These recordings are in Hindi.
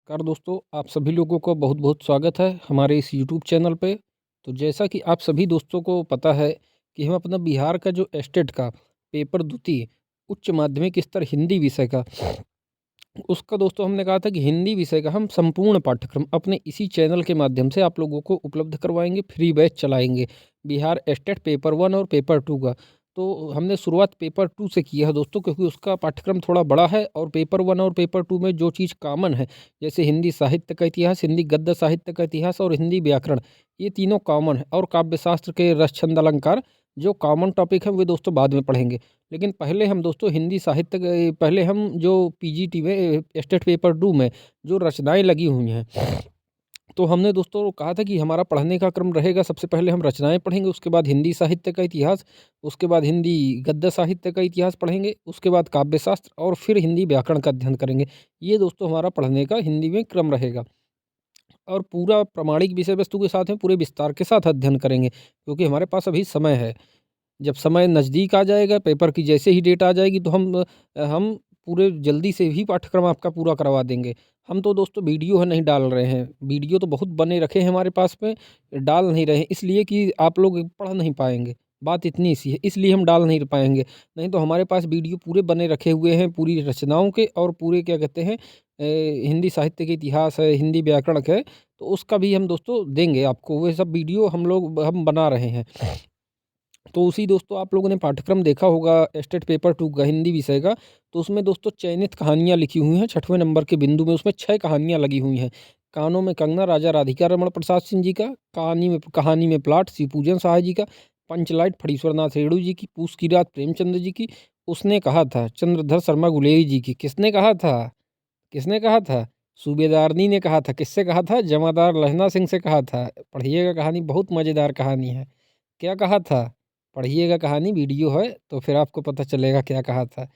नमस्कार दोस्तों, आप सभी लोगों का बहुत बहुत स्वागत है हमारे इस यूट्यूब चैनल पे। तो जैसा कि आप सभी दोस्तों को पता है कि हम अपना बिहार का जो एस्टेट का पेपर द्वितीय उच्च माध्यमिक स्तर हिंदी विषय का उसका दोस्तों हमने कहा था कि हिंदी विषय का हम संपूर्ण पाठ्यक्रम अपने इसी चैनल के माध्यम से आप लोगों को उपलब्ध करवाएंगे, फ्री बैच चलाएंगे बिहार एस्टेट पेपर 1 और पेपर 2 का। तो हमने शुरुआत पेपर 2 से की है दोस्तों, क्योंकि उसका पाठ्यक्रम थोड़ा बड़ा है और पेपर 1 और पेपर 2 में जो चीज़ कॉमन है, जैसे हिंदी साहित्य का इतिहास, हिंदी गद्य साहित्य का इतिहास और हिंदी व्याकरण, ये तीनों कॉमन है। और काव्यशास्त्र के रस छंद अलंकार जो कॉमन टॉपिक है वे दोस्तों बाद में पढ़ेंगे। लेकिन पहले हम दोस्तों हिंदी साहित्य पहले हम जो पीजीटी में स्टेट पेपर 2 में जो रचनाएं लगी हुई हैं, तो हमने दोस्तों कहा था कि हमारा पढ़ने का क्रम रहेगा, सबसे पहले हम रचनाएं पढ़ेंगे, उसके बाद हिंदी साहित्य का इतिहास, उसके बाद हिंदी गद्य साहित्य का इतिहास पढ़ेंगे, उसके बाद काव्यशास्त्र और फिर हिंदी व्याकरण का अध्ययन करेंगे। ये दोस्तों हमारा पढ़ने का हिंदी में क्रम रहेगा और पूरा प्रामाणिक विषय वस्तु के साथ में पूरे विस्तार के साथ अध्ययन करेंगे, क्योंकि हमारे पास अभी समय है। जब समय नज़दीक आ जाएगा, पेपर की जैसे ही डेट आ जाएगी, तो हम पूरे जल्दी से ही पाठ्यक्रम आपका पूरा करवा देंगे। हम तो दोस्तों वीडियो है नहीं डाल रहे हैं, वीडियो तो बहुत बने रखे हैं हमारे पास में, डाल नहीं रहे हैं इसलिए कि आप लोग पढ़ नहीं पाएँगे। बात इतनी सी है, इसलिए हम डाल नहीं पाएँगे। नहीं तो हमारे पास वीडियो पूरे बने रखे हुए हैं, पूरी रचनाओं के और पूरे क्या कहते हैं हिंदी साहित्य के इतिहास है, हिंदी व्याकरण के, तो उसका भी हम दोस्तों देंगे आपको। वो सब वीडियो हम बना रहे हैं। तो उसी दोस्तों आप लोगों ने पाठ्यक्रम देखा होगा स्टेट पेपर 2 का हिंदी विषय का, तो उसमें दोस्तों चयनित कहानियाँ लिखी हुई हैं 6वें नंबर के बिंदु में, उसमें 6 कहानियाँ लगी हुई हैं। कानों में कंगना राजा राधिका रमण प्रसाद सिंह जी का, कहानी में प्लाट शिवपूजन सहाय जी का, पंचलाइट फणीश्वरनाथ रेणु जी की, पूस की रात प्रेमचंद्र जी की, उसने कहा था चंद्रधर शर्मा गुलेरी जी की। किसने कहा था? किसने कहा था? सूबेदारनी ने कहा था। किससे कहा था? जमादार लहना सिंह से कहा था। पढ़िएगा कहानी, बहुत मज़ेदार कहानी है। क्या कहा था? पढ़िएगा कहानी, वीडियो है तो फिर आपको पता चलेगा क्या कहा था।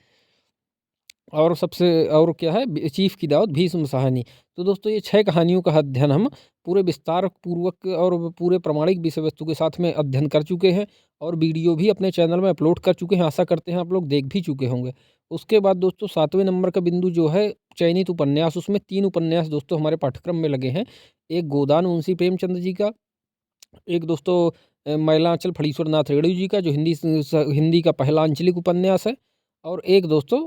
और सबसे और क्या है, चीफ की दावत भीष्म साहनी। तो दोस्तों ये 6 कहानियों का अध्ययन हम पूरे विस्तार पूर्वक और पूरे प्रामाणिक विषय वस्तु के साथ में अध्ययन कर चुके हैं और वीडियो भी अपने चैनल में अपलोड कर चुके हैं। आशा करते हैं आप लोग देख भी चुके होंगे। उसके बाद दोस्तों 7वें नंबर का बिंदु जो है चयनित उपन्यास, उसमें 3 उपन्यास दोस्तों हमारे पाठ्यक्रम में लगे हैं। एक गोदान मुंशी प्रेमचंद जी का, एक दोस्तों मैलांचल फणीश्वरनाथ रेणु जी का जो हिंदी का पहला आंचलिक उपन्यास है, और एक दोस्तों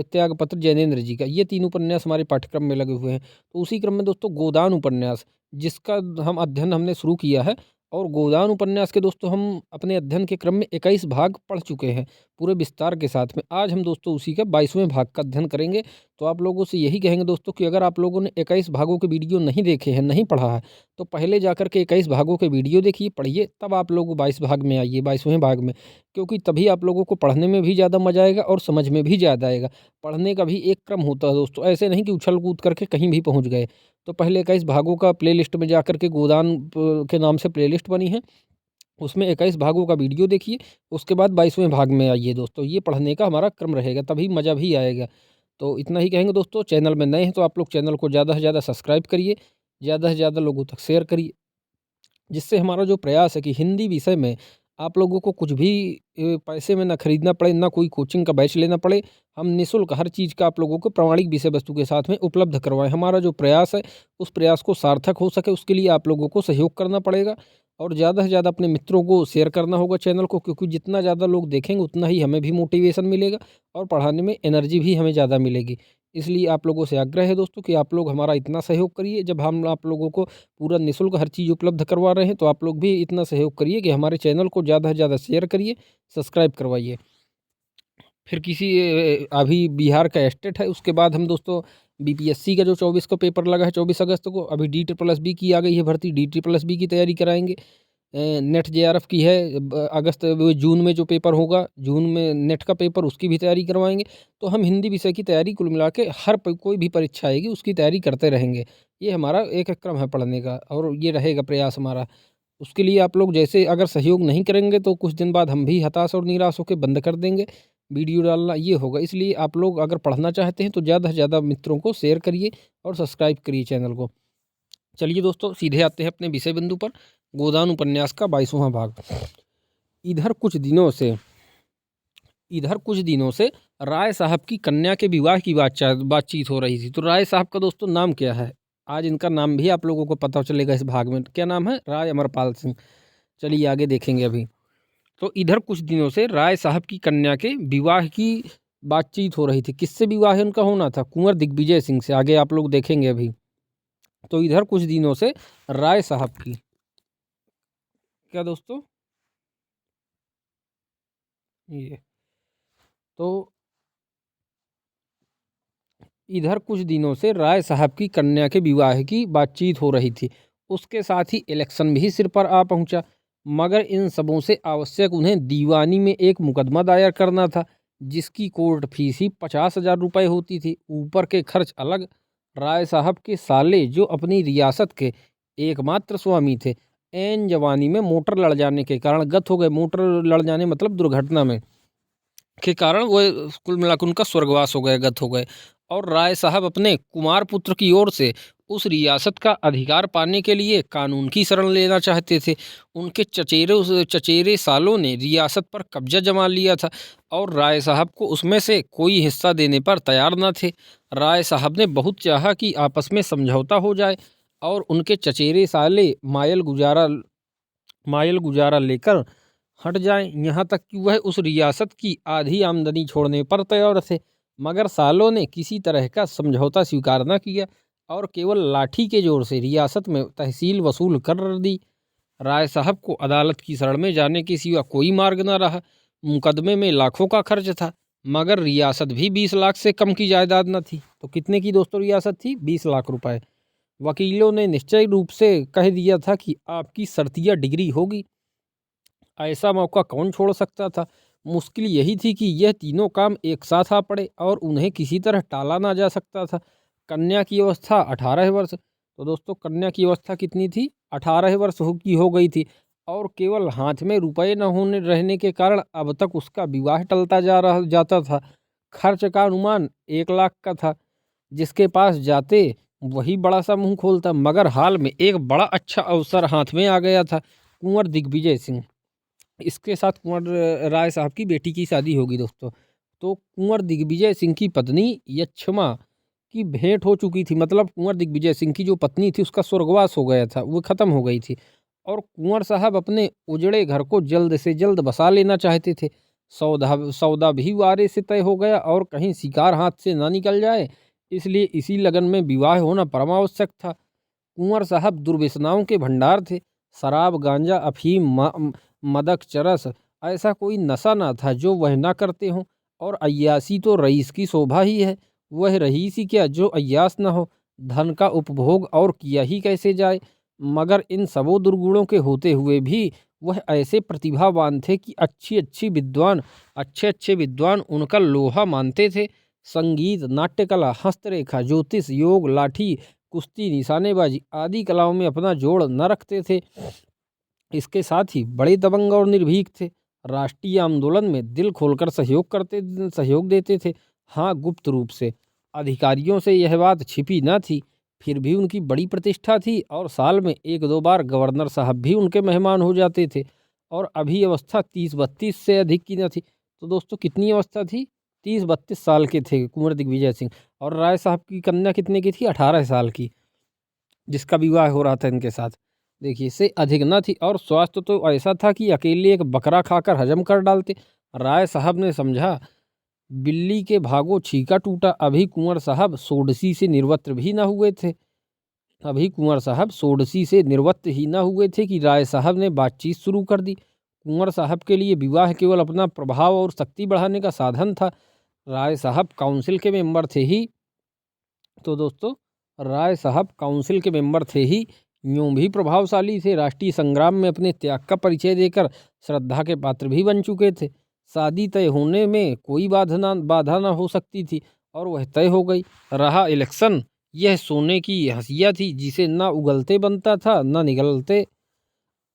त्यागपत्र जैनेन्द्र जी का। ये 3 उपन्यास हमारे पाठ्यक्रम में लगे हुए हैं। तो उसी क्रम में दोस्तों गोदान उपन्यास, जिसका हम अध्ययन हमने शुरू किया है, और गोदान उपन्यास के दोस्तों हम अपने अध्ययन के क्रम में 21 भाग पढ़ चुके हैं पूरे विस्तार के साथ में। आज हम दोस्तों उसी का 22वें भाग का अध्ययन करेंगे। तो आप लोगों से यही कहेंगे दोस्तों कि अगर आप लोगों ने 21 भागों के वीडियो नहीं देखे हैं, नहीं पढ़ा है, तो पहले जाकर के 21 भागों के वीडियो देखिए, पढ़िए, तब आप लोग 22 भाग में आइए, 22वें भाग में। क्योंकि तभी आप लोगों को पढ़ने में भी ज़्यादा मज़ा आएगा और समझ में भी ज़्यादा आएगा। पढ़ने का भी एक क्रम होता है दोस्तों, ऐसे नहीं कि उछल कूद करके कहीं भी पहुँच गए। तो पहले 21 भागों का प्लेलिस्ट में जाकर के गोदान के नाम से प्लेलिस्ट बनी है, उसमें 21 भागों का वीडियो देखिए, उसके बाद 22वें भाग में आइए दोस्तों। ये पढ़ने का हमारा क्रम रहेगा, तभी मज़ा भी आएगा। तो इतना ही कहेंगे दोस्तों। चैनल में नए हैं तो आप लोग चैनल को ज़्यादा से ज़्यादा सब्सक्राइब करिए, ज़्यादा से ज़्यादा लोगों तक शेयर करिए, जिससे हमारा जो प्रयास है कि हिंदी विषय में आप लोगों को कुछ भी पैसे में ना खरीदना पड़े, ना कोई कोचिंग का बैच लेना पड़े। हम निःशुल्क हर चीज़ का आप लोगों को प्रामाणिक विषय वस्तु के साथ में उपलब्ध करवाएं। हमारा जो प्रयास है, उस प्रयास को सार्थक हो सके, उसके लिए आप लोगों को सहयोग करना पड़ेगा और ज़्यादा से ज़्यादा अपने मित्रों को शेयर करना होगा चैनल को, क्योंकि जितना ज़्यादा लोग देखेंगे उतना ही हमें भी मोटिवेशन मिलेगा और पढ़ाने में एनर्जी भी हमें ज़्यादा मिलेगी। इसलिए आप लोगों से आग्रह है दोस्तों कि आप लोग हमारा इतना सहयोग करिए। जब हम आप लोगों को पूरा निःशुल्क हर चीज़ उपलब्ध करवा रहे हैं, तो आप लोग भी इतना सहयोग करिए कि हमारे चैनल को ज़्यादा से ज़्यादा शेयर करिए, सब्सक्राइब करवाइए। फिर किसी अभी बिहार का एस्टेट है, उसके बाद हम दोस्तों बीपीएससी का जो 24 का पेपर लगा है 24 अगस्त को, अभी डी ट्रिपल एस बी की आ गई है भर्ती, डी ट्रिपल एस बी की तैयारी कराएंगे। नेट जेआरएफ की है जून में जो पेपर होगा, जून में नेट का पेपर, उसकी भी तैयारी करवाएंगे। तो हम हिंदी विषय की तैयारी कुल मिला के कोई भी परीक्षा आएगी उसकी तैयारी करते रहेंगे। ये हमारा एक क्रम है पढ़ने का और ये रहेगा प्रयास हमारा। उसके लिए आप लोग जैसे अगर सहयोग नहीं करेंगे तो कुछ दिन बाद हम भी हताश और निराश होकर बंद कर देंगे वीडियो डालना, ये होगा। इसलिए आप लोग अगर पढ़ना चाहते हैं तो ज़्यादा से ज़्यादा मित्रों को शेयर करिए और सब्सक्राइब करिए चैनल को। चलिए दोस्तों, सीधे आते हैं अपने विषय बिंदु पर। गोदान उपन्यास का 22वां भाग। इधर कुछ दिनों से इधर कुछ दिनों से राय साहब की कन्या के विवाह की बातचीत हो रही थी। तो राय साहब का दोस्तों नाम क्या है? आज इनका नाम भी आप लोगों को पता चलेगा इस भाग में। क्या नाम है? राय अमरपाल सिंह। चलिए आगे देखेंगे अभी। तो इधर कुछ दिनों से राय साहब की कन्या के विवाह की बातचीत हो रही थी। किससे विवाह उनका होना था? कुंवर दिग्विजय सिंह से। आगे आप लोग देखेंगे अभी। तो इधर कुछ दिनों से राय साहब की, क्या दोस्तों, ये तो इधर कुछ दिनों से राय साहब की कन्या के विवाह की बातचीत हो रही थी। उसके साथ ही इलेक्शन भी सिर पर आ पहुंचा। मगर इन सबों से आवश्यक उन्हें दीवानी में एक मुकदमा दायर करना था, जिसकी कोर्ट फीस ही 50,000 रुपये होती थी। ऊपर के खर्च अलग। राय साहब के साले, जो अपनी रियासत के एकमात्र स्वामी थे, एन जवानी में मोटर लड़ जाने के कारण गत हो गए। मोटर लड़ जाने मतलब दुर्घटना में के कारण वो कुल मिलाकर उनका स्वर्गवास हो गए, गत हो गए। और राय साहब अपने कुमार पुत्र की ओर से उस रियासत का अधिकार पाने के लिए कानून की शरण लेना चाहते थे। उनके चचेरे सालों ने रियासत पर कब्जा जमा लिया था और राय साहब को उसमें से कोई हिस्सा देने पर तैयार न थे। राय साहब ने बहुत चाहा कि आपस में समझौता हो जाए और उनके चचेरे साले मायल गुजारा लेकर हट जाएं। यहाँ तक कि वह उस रियासत की आधी आमदनी छोड़ने पर तैयार थे। मगर सालों ने किसी तरह का समझौता स्वीकार न किया और केवल लाठी के जोर से रियासत में तहसील वसूल कर दी। राय साहब को अदालत की शरण में जाने के सिवा कोई मार्ग न रहा। मुकदमे में लाखों का खर्च था, मगर रियासत भी 20 लाख से कम की जायदाद न थी। तो कितने की दोस्तों रियासत थी? 20 लाख रुपए। वकीलों ने निश्चय रूप से कह दिया था कि आपकी शर्तिया डिग्री होगी। ऐसा मौका कौन छोड़ सकता था? मुश्किल यही थी कि यह तीनों काम एक साथ आ पड़े और उन्हें किसी तरह टाला ना जा सकता था। कन्या की अवस्था 18 वर्ष। तो दोस्तों कन्या की अवस्था कितनी थी? 18 वर्ष की हो गई थी और केवल हाथ में रुपए न होने रहने के कारण अब तक उसका विवाह टलता जाता था। खर्च का अनुमान 1 लाख का था। जिसके पास जाते वही बड़ा सा मुंह खोलता। मगर हाल में एक बड़ा अच्छा अवसर हाथ में आ गया था। कुंवर दिग्विजय सिंह, इसके साथ कुंवर राय साहब की बेटी की शादी होगी दोस्तों। तो कुंवर दिग्विजय सिंह की पत्नी यक्षमा की भेंट हो चुकी थी। मतलब कुंवर दिग्विजय सिंह की जो पत्नी थी उसका स्वर्गवास हो गया था, वो खत्म हो गई थी। और कुंवर साहब अपने उजड़े घर को जल्द से जल्द बसा लेना चाहते थे। सौदा सौदा भी वारे से तय हो गया और कहीं शिकार हाथ से ना निकल जाए, इसलिए इसी लगन में विवाह होना परमावश्यक था। कुंवर साहब दुर्व्यसनाओं के भंडार थे। शराब, गांजा, अफीम, मदक, चरस, ऐसा कोई नशा ना था जो वह ना करते हों। और अय्यासी तो रईस की शोभा ही है। वह रईस ही क्या जो अय्यास न हो। धन का उपभोग और किया ही कैसे जाए। मगर इन सबों दुर्गुणों के होते हुए भी वह ऐसे प्रतिभावान थे कि अच्छे अच्छे विद्वान उनका लोहा मानते थे। संगीत, नाट्यकला, हस्तरेखा, ज्योतिष, योग, लाठी, कुश्ती, निशानेबाजी आदि कलाओं में अपना जोड़ न रखते थे। इसके साथ ही बड़े दबंग और निर्भीक थे। राष्ट्रीय आंदोलन में दिल खोलकर सहयोग देते थे। हाँ, गुप्त रूप से। अधिकारियों से यह बात छिपी न थी। फिर भी उनकी बड़ी प्रतिष्ठा थी और साल में 1-2 बार गवर्नर साहब भी उनके मेहमान हो जाते थे। और अभी अवस्था 30-32 से अधिक की न थी। तो दोस्तों कितनी अवस्था थी? 30-32 साल के थे कुंवर दिग्विजय सिंह। और राय साहब की कन्या कितने की थी? 18 साल की, जिसका विवाह हो रहा था इनके साथ। देखिए, इससे अधिक न थी और स्वास्थ्य तो ऐसा था कि अकेले एक बकरा खाकर हजम कर डालते। राय साहब ने समझा, बिल्ली के भागो छीका टूटा। अभी कुंवर साहब सोडसी से निवृत्त ही न हुए थे कि राय साहब ने बातचीत शुरू कर दी। कुंवर साहब के लिए विवाह केवल अपना प्रभाव और शक्ति बढ़ाने का साधन था। राय साहब काउंसिल के मेंबर थे ही तो दोस्तों राय साहब काउंसिल के मेंबर थे ही यूं भी प्रभावशाली थे। राष्ट्रीय संग्राम में अपने त्याग का परिचय देकर श्रद्धा के पात्र भी बन चुके थे। शादी तय होने में कोई बाधा ना हो सकती थी और वह तय हो गई। रहा इलेक्शन, यह सोने की हंसिया थी जिसे ना उगलते बनता था ना निगलते।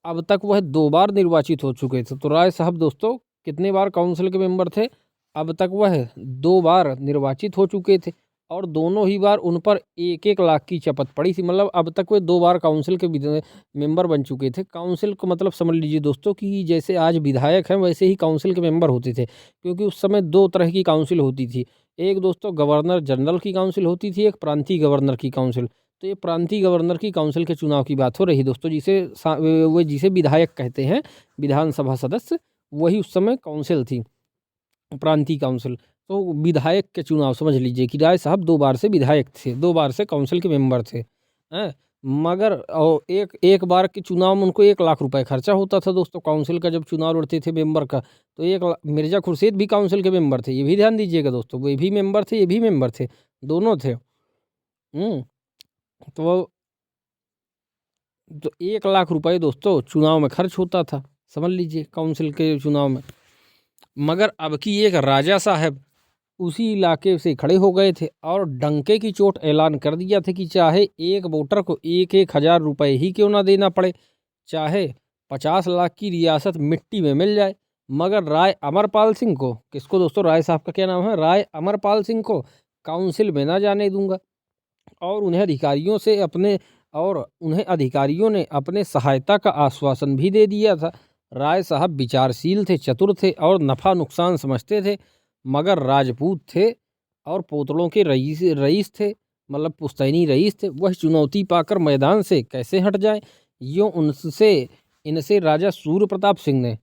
अब तक वह 2 बार निर्वाचित हो चुके थे। तो राय साहब दोस्तों कितने बार काउंसिल के मेंबर थे? अब तक वह 2 बार निर्वाचित हो चुके थे और दोनों ही बार उन पर 1-1 लाख की शपथ पड़ी थी। मतलब अब तक वे 2 बार काउंसिल के मेंबर बन चुके थे। काउंसिल को मतलब समझ लीजिए दोस्तों कि जैसे आज विधायक हैं वैसे ही काउंसिल के मेंबर होते थे, क्योंकि उस समय 2 तरह की काउंसिल होती थी। एक दोस्तों गवर्नर जनरल की काउंसिल होती थी, एक प्रांतीय गवर्नर की काउंसिल। तो ये प्रांतीय गवर्नर की काउंसिल के चुनाव की बात हो रही दोस्तों, जिसे विधायक कहते हैं, विधानसभा सदस्य, वही उस समय काउंसिल थी, प्रांतीय काउंसिल। तो विधायक के चुनाव समझ लीजिए कि राय साहब 2 बार से विधायक थे, 2 बार से काउंसिल के मेंबर थे, हैं। मगर और एक बार के चुनाव में उनको 1 लाख रुपए खर्चा होता था दोस्तों। काउंसिल का जब चुनाव लड़ते थे मेंबर का, तो मिर्जा खुर्शीद भी काउंसिल के मेंबर थे, ये भी ध्यान दीजिएगा दोस्तों, वे भी मेंबर थे, ये भी मेंबर थे, दोनों थे। तो 1 लाख रुपए दोस्तों चुनाव में खर्च होता था, समझ लीजिए, काउंसिल के चुनाव में। मगर अब की एक राजा साहब उसी इलाके से खड़े हो गए थे और डंके की चोट ऐलान कर दिया था कि चाहे एक वोटर को 1,000 रुपए ही क्यों ना देना पड़े, चाहे 50 लाख की रियासत मिट्टी में मिल जाए, मगर राय अमरपाल सिंह को, किसको दोस्तों, राय साहब का क्या नाम है, राय अमरपाल सिंह को काउंसिल में ना जाने दूंगा। और उन्हें अधिकारियों ने अपने सहायता का आश्वासन भी दे दिया था। राय साहब विचारशील थे, चतुर थे और नफ़ा नुकसान समझते थे, मगर राजपूत थे और पोतड़ों के रईस थे, मतलब पुश्तैनी रईस थे। वह चुनौती पाकर मैदान से कैसे हट जाए, यूँ इनसे राजा सूर्य प्रताप सिंह ने,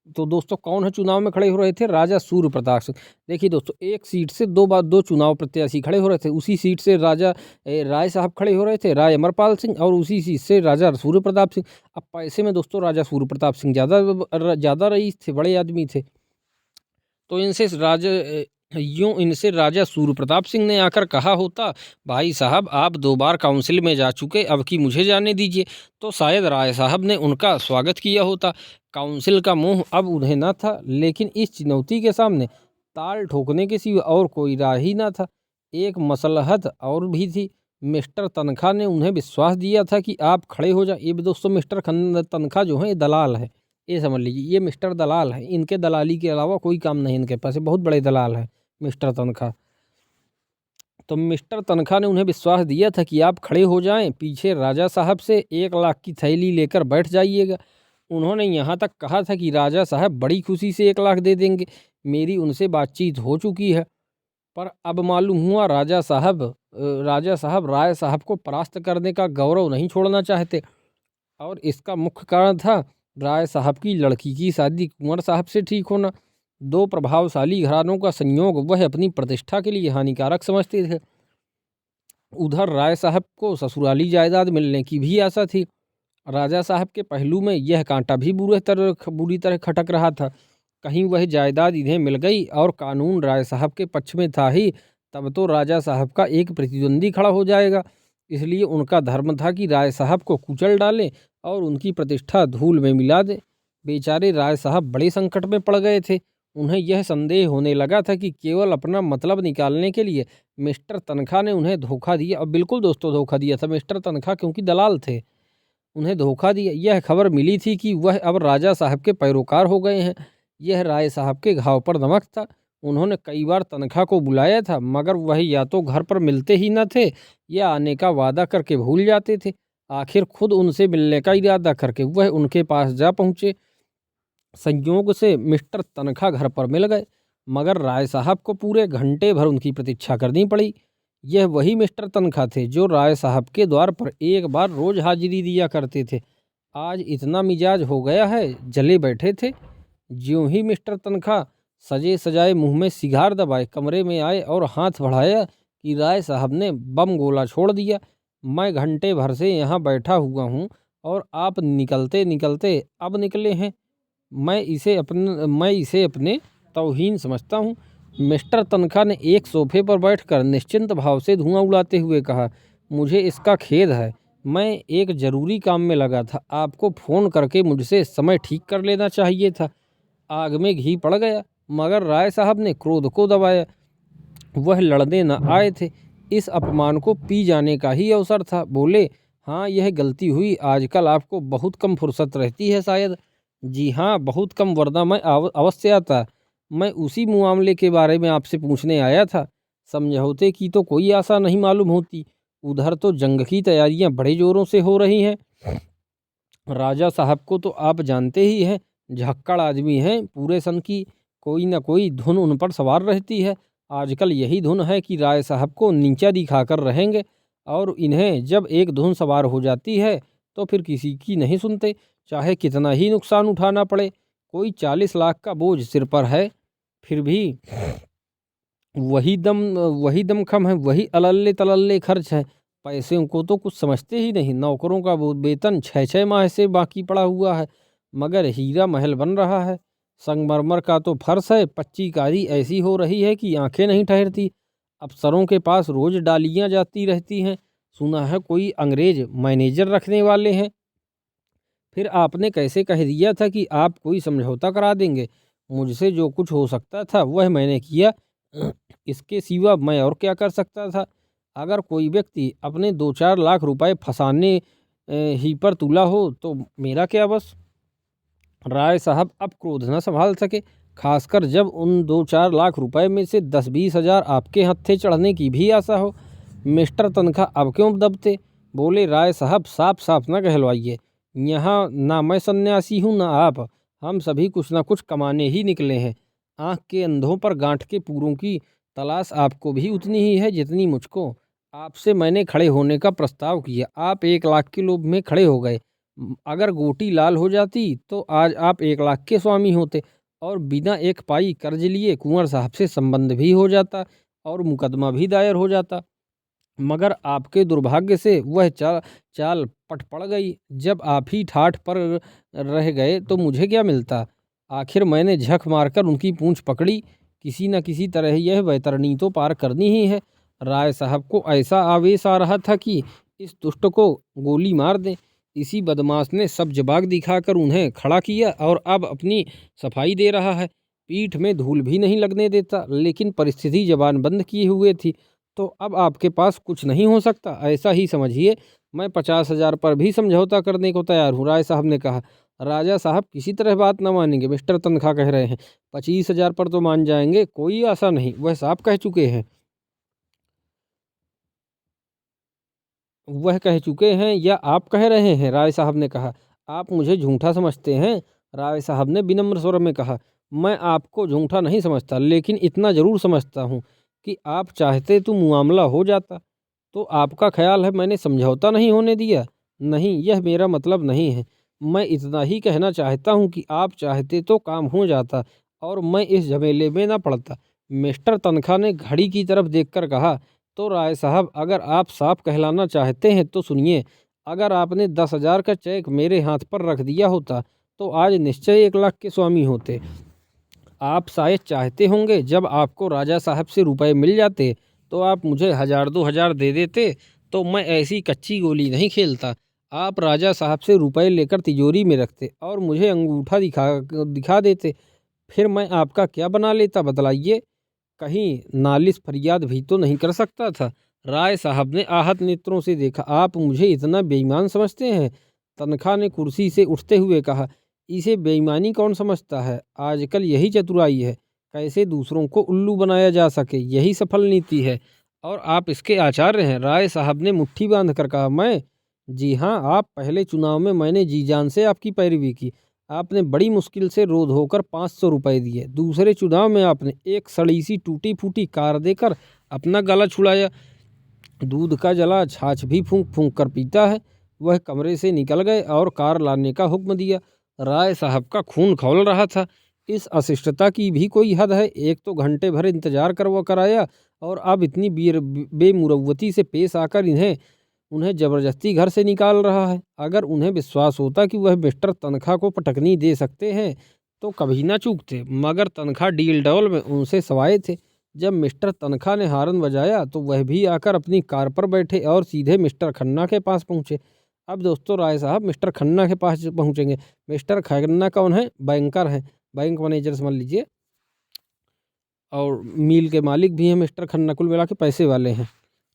तो दोस्तों कौन है चुनाव में खड़े हो रहे थे, राजा सूर्य प्रताप सिंह। देखिए दोस्तों, एक सीट से 2 चुनाव प्रत्याशी खड़े हो रहे थे। उसी सीट से राय साहब खड़े हो रहे थे, राय अमरपाल सिंह, और उसी सीट से राजा सूर्य प्रताप सिंह। अब पैसे में दोस्तों राजा सूर्य प्रताप सिंह ज़्यादा रईस थे, बड़े आदमी थे। तो इनसे राजा सूर्य प्रताप सिंह ने आकर कहा होता, भाई साहब आप 2 बार काउंसिल में जा चुके, अब की मुझे जाने दीजिए, तो शायद राय साहब ने उनका स्वागत किया होता। काउंसिल का मोह अब उन्हें न था, लेकिन इस चुनौती के सामने ताल ठोकने के सिवा और कोई राह ही न था। एक मसलहत और भी थी। मिस्टर तनखा ने उन्हें विश्वास दिया था कि आप खड़े हो जाए। ये दोस्तों मिस्टर तनखा जो है, ये दलाल है, ये समझ लीजिए, ये मिस्टर दलाल है, इनके दलाली के अलावा कोई काम नहीं इनके पास, बहुत बड़े दलाल है मिस्टर तनखा। तो मिस्टर तनखा ने उन्हें विश्वास दिया था कि आप खड़े हो जाएं, पीछे राजा साहब से 1 लाख की थैली लेकर बैठ जाइएगा। उन्होंने यहाँ तक कहा था कि राजा साहब बड़ी खुशी से 1 लाख दे देंगे, मेरी उनसे बातचीत हो चुकी है। पर अब मालूम हुआ राजा साहब राय साहब को परास्त करने का गौरव नहीं छोड़ना चाहते, और इसका मुख्य कारण था राय साहब की लड़की की शादी कुंवर साहब से ठीक होना। 2 प्रभावशाली घरानों का संयोग वह अपनी प्रतिष्ठा के लिए हानिकारक समझते थे। उधर राय साहब को ससुराली जायदाद मिलने की भी आशा थी। राजा साहब के पहलू में यह कांटा भी बुरी तरह खटक रहा था। कहीं वह जायदाद इन्हें मिल गई और कानून राय साहब के पक्ष में था ही, तब तो राजा साहब का एक प्रतिद्वंदी खड़ा हो जाएगा। इसलिए उनका धर्म था कि राय साहब को कुचल डालें और उनकी प्रतिष्ठा धूल में मिला दें। बेचारे राय साहब बड़े संकट में पड़ गए थे। उन्हें यह संदेह होने लगा था कि केवल अपना मतलब निकालने के लिए मिस्टर तनखा ने उन्हें धोखा दिया। और बिल्कुल दोस्तों धोखा दिया था मिस्टर तनखा, क्योंकि दलाल थे, उन्हें धोखा दिया। यह खबर मिली थी कि वह अब राजा साहब के पैरोकार हो गए हैं। यह राय साहब के घाव पर नमक था। उन्होंने कई बार तनखा को बुलाया था, मगर वह या तो घर पर मिलते ही न थे या आने का वादा करके भूल जाते थे। आखिर खुद उनसे मिलने का इरादा करके वह उनके पास जा पहुँचे। संयोग से मिस्टर तनखा घर पर मिल गए, मगर राय साहब को पूरे घंटे भर उनकी प्रतीक्षा करनी पड़ी। यह वही मिस्टर तनखा थे जो राय साहब के द्वार पर एक बार रोज हाजिरी दिया करते थे। आज इतना मिजाज हो गया है, जले बैठे थे। ज्यों ही मिस्टर तनखा सजे सजाए मुंह में सिगार दबाए कमरे में आए और हाथ बढ़ाया कि राय साहब ने बम गोला छोड़ दिया। मैं घंटे भर से यहाँ बैठा हुआ हूँ और आप निकलते निकलते अब निकले हैं। मैं इसे अपने तौहीन समझता हूँ। मिस्टर तनखा ने एक सोफे पर बैठकर निश्चिंत भाव से धुआं उड़ाते हुए कहा, मुझे इसका खेद है, मैं एक ज़रूरी काम में लगा था। आपको फ़ोन करके मुझसे समय ठीक कर लेना चाहिए था। आग में घी पड़ गया, मगर राय साहब ने क्रोध को दबाया। वह लड़ने न आए थे, इस अपमान को पी जाने का ही अवसर था। बोले, हाँ यह गलती हुई, आजकल आपको बहुत कम फुर्सत रहती है शायद। जी हाँ, बहुत कम, वरना मैं अवश्य आता। मैं उसी मामले के बारे में आपसे पूछने आया था। समझौते की तो कोई आशा नहीं मालूम होती। उधर तो जंग की तैयारियां बड़े जोरों से हो रही हैं। राजा साहब को तो आप जानते ही हैं, झक्कड़ आदमी हैं पूरे सन की। कोई न कोई धुन उन पर सवार रहती है। आजकल यही धुन है कि राय साहब को नीचा दिखाकर रहेंगे। और इन्हें जब एक धुन सवार हो जाती है तो फिर किसी की नहीं सुनते, चाहे कितना ही नुकसान उठाना पड़े। कोई 40 लाख का बोझ सिर पर है, फिर भी वही दमखम है, वही अल्ले तलल्ले खर्च है। पैसे को तो कुछ समझते ही नहीं। नौकरों का वो वेतन 6-6 माह से बाकी पड़ा हुआ है, मगर हीरा महल बन रहा है। संगमरमर का तो फर्श है, पच्चीकारी ऐसी हो रही है कि आंखें नहीं ठहरती। अफसरों के पास रोज डालियां जाती रहती हैं। सुना है कोई अंग्रेज मैनेजर रखने वाले हैं। फिर आपने कैसे कह दिया था कि आप कोई समझौता करा देंगे। मुझसे जो कुछ हो सकता था वह मैंने किया, इसके सिवा मैं और क्या कर सकता था। अगर कोई व्यक्ति अपने 2-4 लाख रुपए फंसाने ही पर तुला हो तो मेरा क्या बस। राय साहब अब क्रोध न संभाल सके, खासकर जब उन 2-4 लाख रुपए में से 10-20 हजार आपके हत्थे चढ़ने की भी आशा हो। मिस्टर तनख्वाह अब क्यों दबते? बोले, राय साहब साफ साफ न कहलवाइए। यहाँ ना मैं सन्यासी हूँ ना आप, हम सभी कुछ ना कुछ कमाने ही निकले हैं। आँख के अंधों पर गांठ के पूरों की तलाश आपको भी उतनी ही है जितनी मुझको। आपसे मैंने खड़े होने का प्रस्ताव किया, आप 1 लाख के लोभ में खड़े हो गए। अगर गोटी लाल हो जाती तो आज आप 1 लाख के स्वामी होते और बिना एक पाई कर्ज लिए कुंवर साहब से संबंध भी हो जाता और मुकदमा भी दायर हो जाता। मगर आपके दुर्भाग्य से वह चाल पट पड़ गई। जब आप ही ठाठ पर रह गए तो मुझे क्या मिलता। आखिर मैंने झक मारकर उनकी पूंछ पकड़ी। किसी न किसी तरह यह वैतरणी तो पार करनी ही है। राय साहब को ऐसा आवेश आ रहा था कि इस दुष्ट को गोली मार दें। इसी बदमाश ने सब जवाब दिखाकर उन्हें खड़ा किया और अब अपनी सफाई दे रहा है। पीठ में धूल भी नहीं लगने देता, लेकिन परिस्थिति जबान बंद किए हुए थी। तो अब आपके पास कुछ नहीं हो सकता, ऐसा ही समझिए। मैं 50,000 पर भी समझौता करने को तैयार हूँ, राय साहब ने कहा। राजा साहब किसी तरह बात न मानेंगे, मिस्टर तनख्वाह कह रहे हैं। 25,000 पर तो मान जाएंगे, कोई आशा नहीं, वह साहब कह चुके हैं। वह कह चुके हैं या आप कह रहे हैं? राय साहब ने कहा। आप मुझे झूठा समझते हैं, राय साहब ने विनम्र स्वर में कहा। मैं आपको झूठा नहीं समझता, लेकिन इतना जरूर समझता हूँ कि आप चाहते तो मामला हो जाता। तो आपका ख्याल है मैंने समझौता नहीं होने दिया? नहीं, यह मेरा मतलब नहीं है। मैं इतना ही कहना चाहता हूँ कि आप चाहते तो काम हो जाता और मैं इस झमेले में ना पड़ता। मिस्टर तनख्वाह ने घड़ी की तरफ देखकर कहा। तो राय साहब, अगर आप साफ कहलाना चाहते हैं तो सुनिए। अगर आपने 10,000 का चेक मेरे हाथ पर रख दिया होता तो आज निश्चय 1 लाख के स्वामी होते। आप शायद चाहते होंगे जब आपको राजा साहब से रुपए मिल जाते तो आप मुझे 1,000-2,000 दे देते, तो मैं ऐसी कच्ची गोली नहीं खेलता। आप राजा साहब से रुपए लेकर तिजोरी में रखते और मुझे अंगूठा दिखा देते। फिर मैं आपका क्या बना लेता बतलाइए? कहीं नालिश फरियाद भी तो नहीं कर सकता था। राय साहब ने आहत नेत्रों से देखा। आप मुझे इतना बेईमान समझते हैं? तनख्वाह ने कुर्सी से उठते हुए कहा। इसे बेईमानी कौन समझता है? आजकल यही चतुराई है, कैसे दूसरों को उल्लू बनाया जा सके, यही सफल नीति है। और आप इसके आचार्य हैं। राय साहब ने मुट्ठी बांध कर कहा। मैं? जी हाँ, आप। पहले चुनाव में मैंने जी जान से आपकी पैरवी की। आपने बड़ी मुश्किल से रोध होकर 500 रुपये दिए। दूसरे चुनाव में आपने एक सड़ी सी टूटी फूटी कार देकर अपना गला छुड़ाया। दूध का जला छाछ भी फूंक फूंक कर पीता है। वह कमरे से निकल गए और कार लाने का हुक्म दिया। राय साहब का खून खौल रहा था। इस अशिष्टता की भी कोई हद है। एक तो घंटे भर इंतजार कराया और अब इतनी बेमुरव्वती से पेश आकर उन्हें जबरदस्ती घर से निकाल रहा है। अगर उन्हें विश्वास होता कि वह मिस्टर तनख्वाह को पटकनी दे सकते हैं तो कभी ना चूकते, मगर तनख्वाह डील डौल में उनसे सवाए थे। जब मिस्टर तनख्वाह ने हारन बजाया तो वह भी आकर अपनी कार पर बैठे और सीधे मिस्टर खन्ना के पास पहुंचे। अब दोस्तों, राय साहब मिस्टर खन्ना के पास पहुंचेंगे। मिस्टर खन्ना कौन है? बैंकर हैं, बैंक मैनेजर समझ लीजिए, और मिल के मालिक भी हैं मिस्टर खन्ना। कुल मिला के पैसे वाले हैं।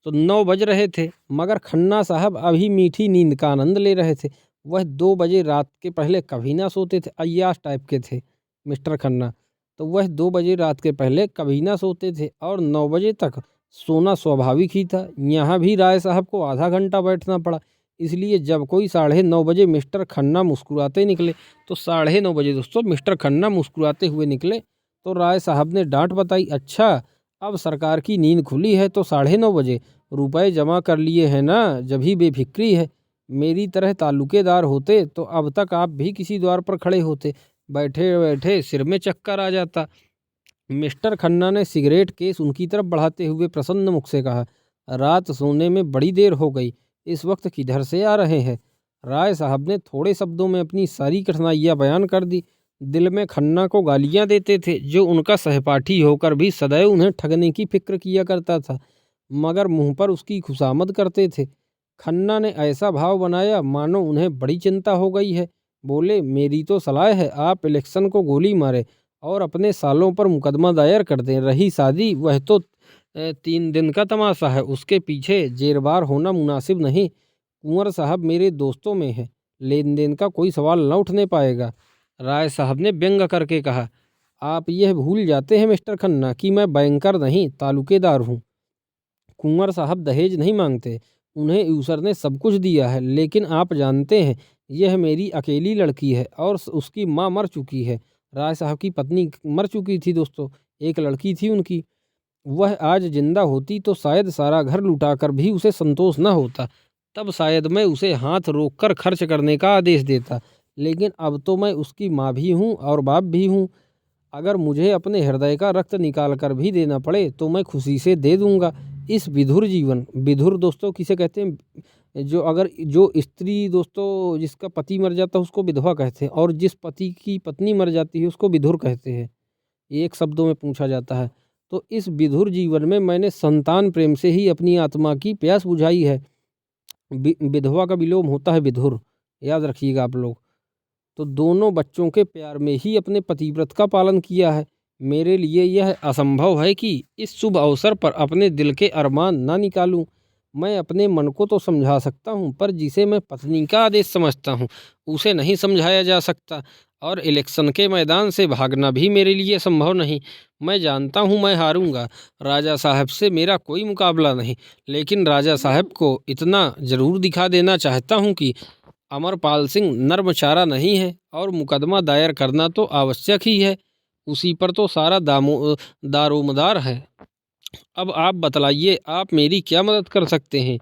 तो 9 बज रहे थे, मगर खन्ना साहब अभी मीठी नींद का आनंद ले रहे थे। वह 2 बजे रात के पहले कभी ना सोते थे। अय्याश टाइप के थे मिस्टर खन्ना। तो वह 2 बजे रात के पहले कभी ना सोते थे और 9 बजे तक सोना स्वाभाविक ही था। यहाँ भी राय साहब को आधा घंटा बैठना पड़ा। इसलिए जब कोई 9:30 बजे मिस्टर खन्ना मुस्कुराते निकले तो 9:30 बजे दोस्तों मिस्टर खन्ना मुस्कुराते हुए निकले तो राय साहब ने डांट बताई। अच्छा, अब सरकार की नींद खुली है तो 9:30 बजे? रुपए जमा कर लिए हैं ना, जभी बेफिक्री है। मेरी तरह ताल्लुकेदार होते तो अब तक आप भी किसी द्वार पर खड़े होते, बैठे बैठे सिर में चक्कर आ जाता। मिस्टर खन्ना ने सिगरेट केस उनकी तरफ बढ़ाते हुए प्रसन्न मुख से कहा, रात सोने में बड़ी देर हो गई, इस वक्त किधर से आ रहे हैं? राय साहब ने थोड़े शब्दों में अपनी सारी कठिनाइयां बयान कर दी। दिल में खन्ना को गालियां देते थे, जो उनका सहपाठी होकर भी सदैव उन्हें ठगने की फिक्र किया करता था, मगर मुंह पर उसकी खुशामद करते थे। खन्ना ने ऐसा भाव बनाया मानो उन्हें बड़ी चिंता हो गई है। बोले, मेरी तो सलाह है आप इलेक्शन को गोली मारे और अपने सालों पर मुकदमा दायर कर दें। रही शादी, वह तो 3 दिन का तमाशा है, उसके पीछे जेरबार होना मुनासिब नहीं। कुंवर साहब मेरे दोस्तों में है, लेन देन का कोई सवाल न उठने पाएगा। राय साहब ने व्यंग करके कहा, आप यह भूल जाते हैं मिस्टर खन्ना कि मैं बैंकर नहीं, तालुकेदार हूँ। कुंवर साहब दहेज नहीं मांगते, उन्हें ईश्वर ने सब कुछ दिया है, लेकिन आप जानते हैं यह मेरी अकेली लड़की है और उसकी माँ मर चुकी है। राय साहब की पत्नी मर चुकी थी दोस्तों, एक लड़की थी उनकी। वह आज जिंदा होती तो शायद सारा घर लुटाकर भी उसे संतोष न होता, तब शायद मैं उसे हाथ रोककर खर्च करने का आदेश देता, लेकिन अब तो मैं उसकी माँ भी हूँ और बाप भी हूँ। अगर मुझे अपने हृदय का रक्त निकाल कर भी देना पड़े तो मैं खुशी से दे दूंगा। इस विधुर जीवन, विधुर दोस्तों किसे कहते हैं? जो स्त्री दोस्तों जिसका पति मर जाता है उसको विधवा कहते हैं, और जिस पति की पत्नी मर जाती है उसको विधुर कहते हैं। एक शब्दों में पूछा जाता है। तो इस विधुर जीवन में मैंने संतान प्रेम से ही अपनी आत्मा की प्यास बुझाई है। विधवा का विलोम होता है विधुर, याद रखिएगा आप लोग। तो दोनों बच्चों के प्यार में ही अपने पतिव्रत का पालन किया है। मेरे लिए यह असंभव है कि इस शुभ अवसर पर अपने दिल के अरमान ना निकालूं। मैं अपने मन को तो समझा सकता हूं, पर जिसे मैं पत्नी का आदेश समझता हूं उसे नहीं समझाया जा सकता, और इलेक्शन के मैदान से भागना भी मेरे लिए संभव नहीं। मैं जानता हूं मैं हारूंगा, राजा साहब से मेरा कोई मुकाबला नहीं, लेकिन राजा साहब को इतना जरूर दिखा देना चाहता हूं कि अमरपाल सिंह नर्मचारा नहीं है, और मुकदमा दायर करना तो आवश्यक ही है, उसी पर तो सारा दारोमदार है। अब आप बतलाइए, आप मेरी क्या मदद कर सकते हैं?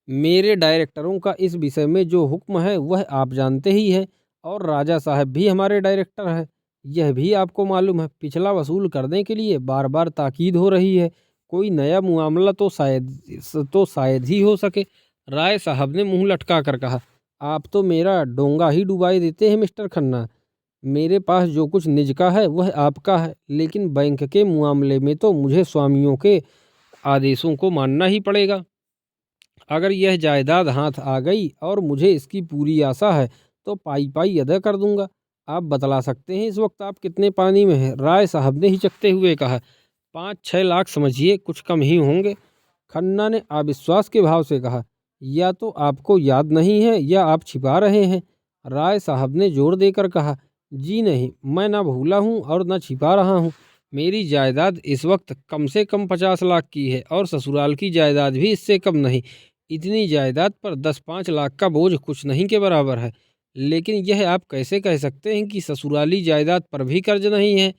मेरे डायरेक्टरों का इस विषय में जो हुक्म है वह आप जानते ही हैं, और राजा साहब भी हमारे डायरेक्टर हैं, यह भी आपको मालूम है। पिछला वसूल करने के लिए बार बार ताकीद हो रही है, कोई नया मामला तो शायद ही हो सके। राय साहब ने मुंह लटका कर कहा, आप तो मेरा डोंगा ही डुबाई देते हैं मिस्टर खन्ना। मेरे पास जो कुछ निज का है वह आपका है, लेकिन बैंक के मामले में तो मुझे स्वामियों के आदेशों को मानना ही पड़ेगा। अगर यह जायदाद हाथ आ गई और मुझे इसकी पूरी आशा है तो पाई पाई अदा कर दूंगा। आप बतला सकते हैं इस वक्त आप कितने पानी में हैं? राय साहब ने हिचकते हुए कहा, 5-6 लाख समझिए, कुछ कम ही होंगे। खन्ना ने अविश्वास के भाव से कहा, या तो आपको याद नहीं है या आप छिपा रहे हैं। राय साहब ने जोर देकर कहा, जी नहीं, मैं ना भूला हूँ और ना छिपा रहा हूँ। मेरी जायदाद इस वक्त कम से कम 50 लाख की है, और ससुराल की जायदाद भी इससे कम नहीं। इतनी जायदाद पर 10-5 लाख का बोझ कुछ नहीं के बराबर है। लेकिन यह आप कैसे कह सकते हैं कि ससुराली जायदाद पर भी कर्ज नहीं है?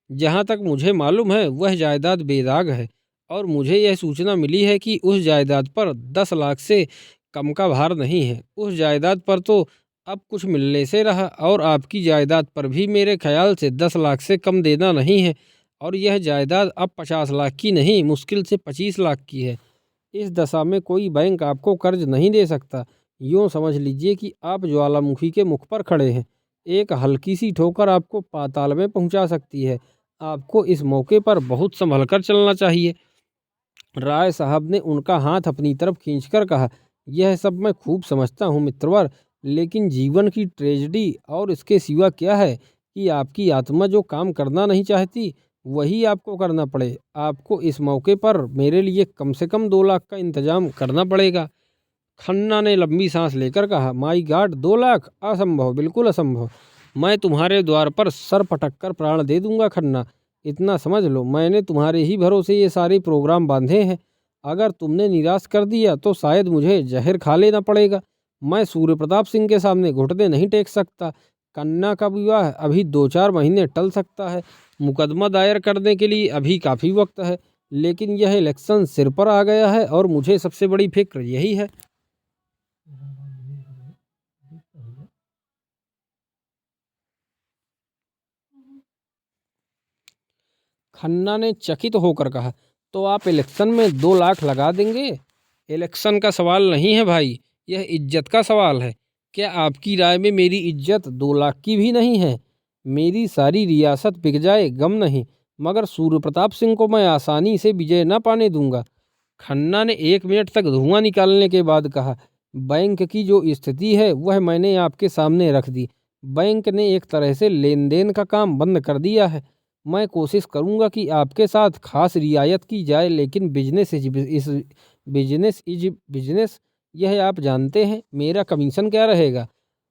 जहाँ तक मुझे मालूम है वह जायदाद बेदाग है, और मुझे यह सूचना मिली है कि उस जायदाद पर 10 लाख से कम का भार नहीं है। उस जायदाद पर तो अब कुछ मिलने से रहा, और आपकी जायदाद पर भी मेरे ख्याल से 10 लाख से कम देना नहीं है, और यह जायदाद अब 50 लाख की नहीं, मुश्किल से 25 लाख की है। इस दशा में कोई बैंक आपको कर्ज नहीं दे सकता। यूँ समझ लीजिए कि आप ज्वालामुखी के मुख पर खड़े हैं, एक हल्की सी ठोकर आपको पाताल में पहुंचा सकती है। आपको इस मौके पर बहुत संभल कर चलना चाहिए। राय साहब ने उनका हाथ अपनी तरफ खींचकर कहा, यह सब मैं खूब समझता हूँ मित्रवर, लेकिन जीवन की ट्रेजेडी और इसके सिवा क्या है कि आपकी आत्मा जो काम करना नहीं चाहती वही आपको करना पड़े। आपको इस मौके पर मेरे लिए कम से कम 2 लाख का इंतजाम करना पड़ेगा। खन्ना ने लंबी सांस लेकर कहा, माई गॉड, 2 लाख? असंभव, बिल्कुल असंभव। मैं तुम्हारे द्वार पर सर पटक कर प्राण दे दूंगा खन्ना। इतना समझ लो, मैंने तुम्हारे ही भरोसे ये सारे प्रोग्राम बांधे हैं। अगर तुमने निराश कर दिया तो शायद मुझे जहर खा लेना पड़ेगा। मैं सूर्य प्रताप सिंह के सामने घुटने नहीं टेक सकता। कन्या का विवाह अभी 2-4 महीने टल सकता है। मुकदमा दायर करने के लिए अभी काफ़ी वक्त है। लेकिन यह इलेक्शन सिर पर आ गया है और मुझे सबसे बड़ी फिक्र यही है। खन्ना ने चकित होकर कहा, तो आप इलेक्शन में 2 लाख लगा देंगे? इलेक्शन का सवाल नहीं है भाई, यह इज्जत का सवाल है। क्या आपकी राय में मेरी इज्जत 2 लाख की भी नहीं है? मेरी सारी रियासत बिक जाए गम नहीं, मगर सूर्य प्रताप सिंह को मैं आसानी से विजय न पाने दूंगा। खन्ना ने 1 मिनट तक धुआं निकालने के बाद कहा, बैंक की जो स्थिति है वह मैंने आपके सामने रख दी। बैंक ने एक तरह से लेन देन का काम बंद कर दिया है। मैं कोशिश करूंगा कि आपके साथ खास रियायत की जाए, लेकिन बिजनेस इज बिजनेस, यह आप जानते हैं। मेरा कमीशन क्या रहेगा?